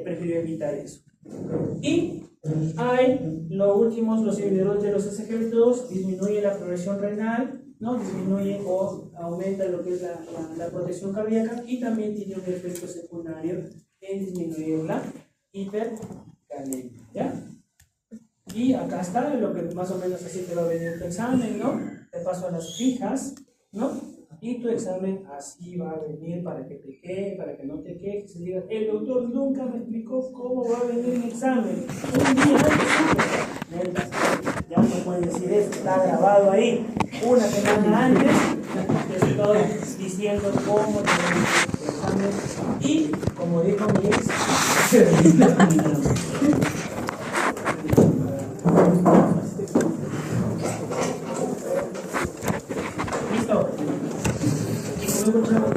prefirió evitar eso. Y hay los últimos, los inhibidores de los SGLT2, disminuye la progresión renal, ¿no? Disminuye o aumenta lo que es la protección cardíaca, y también tiene un efecto secundario en disminuir la hipercalemia, ¿ya? Y acá está lo que más o menos así te va a venir tu examen, ¿no? Te paso a las fijas, ¿no? Y tu examen así va a venir para que te quede, para que no te quejes y digas, el doctor nunca me explicó cómo va a venir mi examen. Un día antes, ya no pueden decir eso, está grabado ahí. Una semana antes, te estoy diciendo cómo te va a venir tu examen. Y, como dijo mi ex, ¿listo? Y como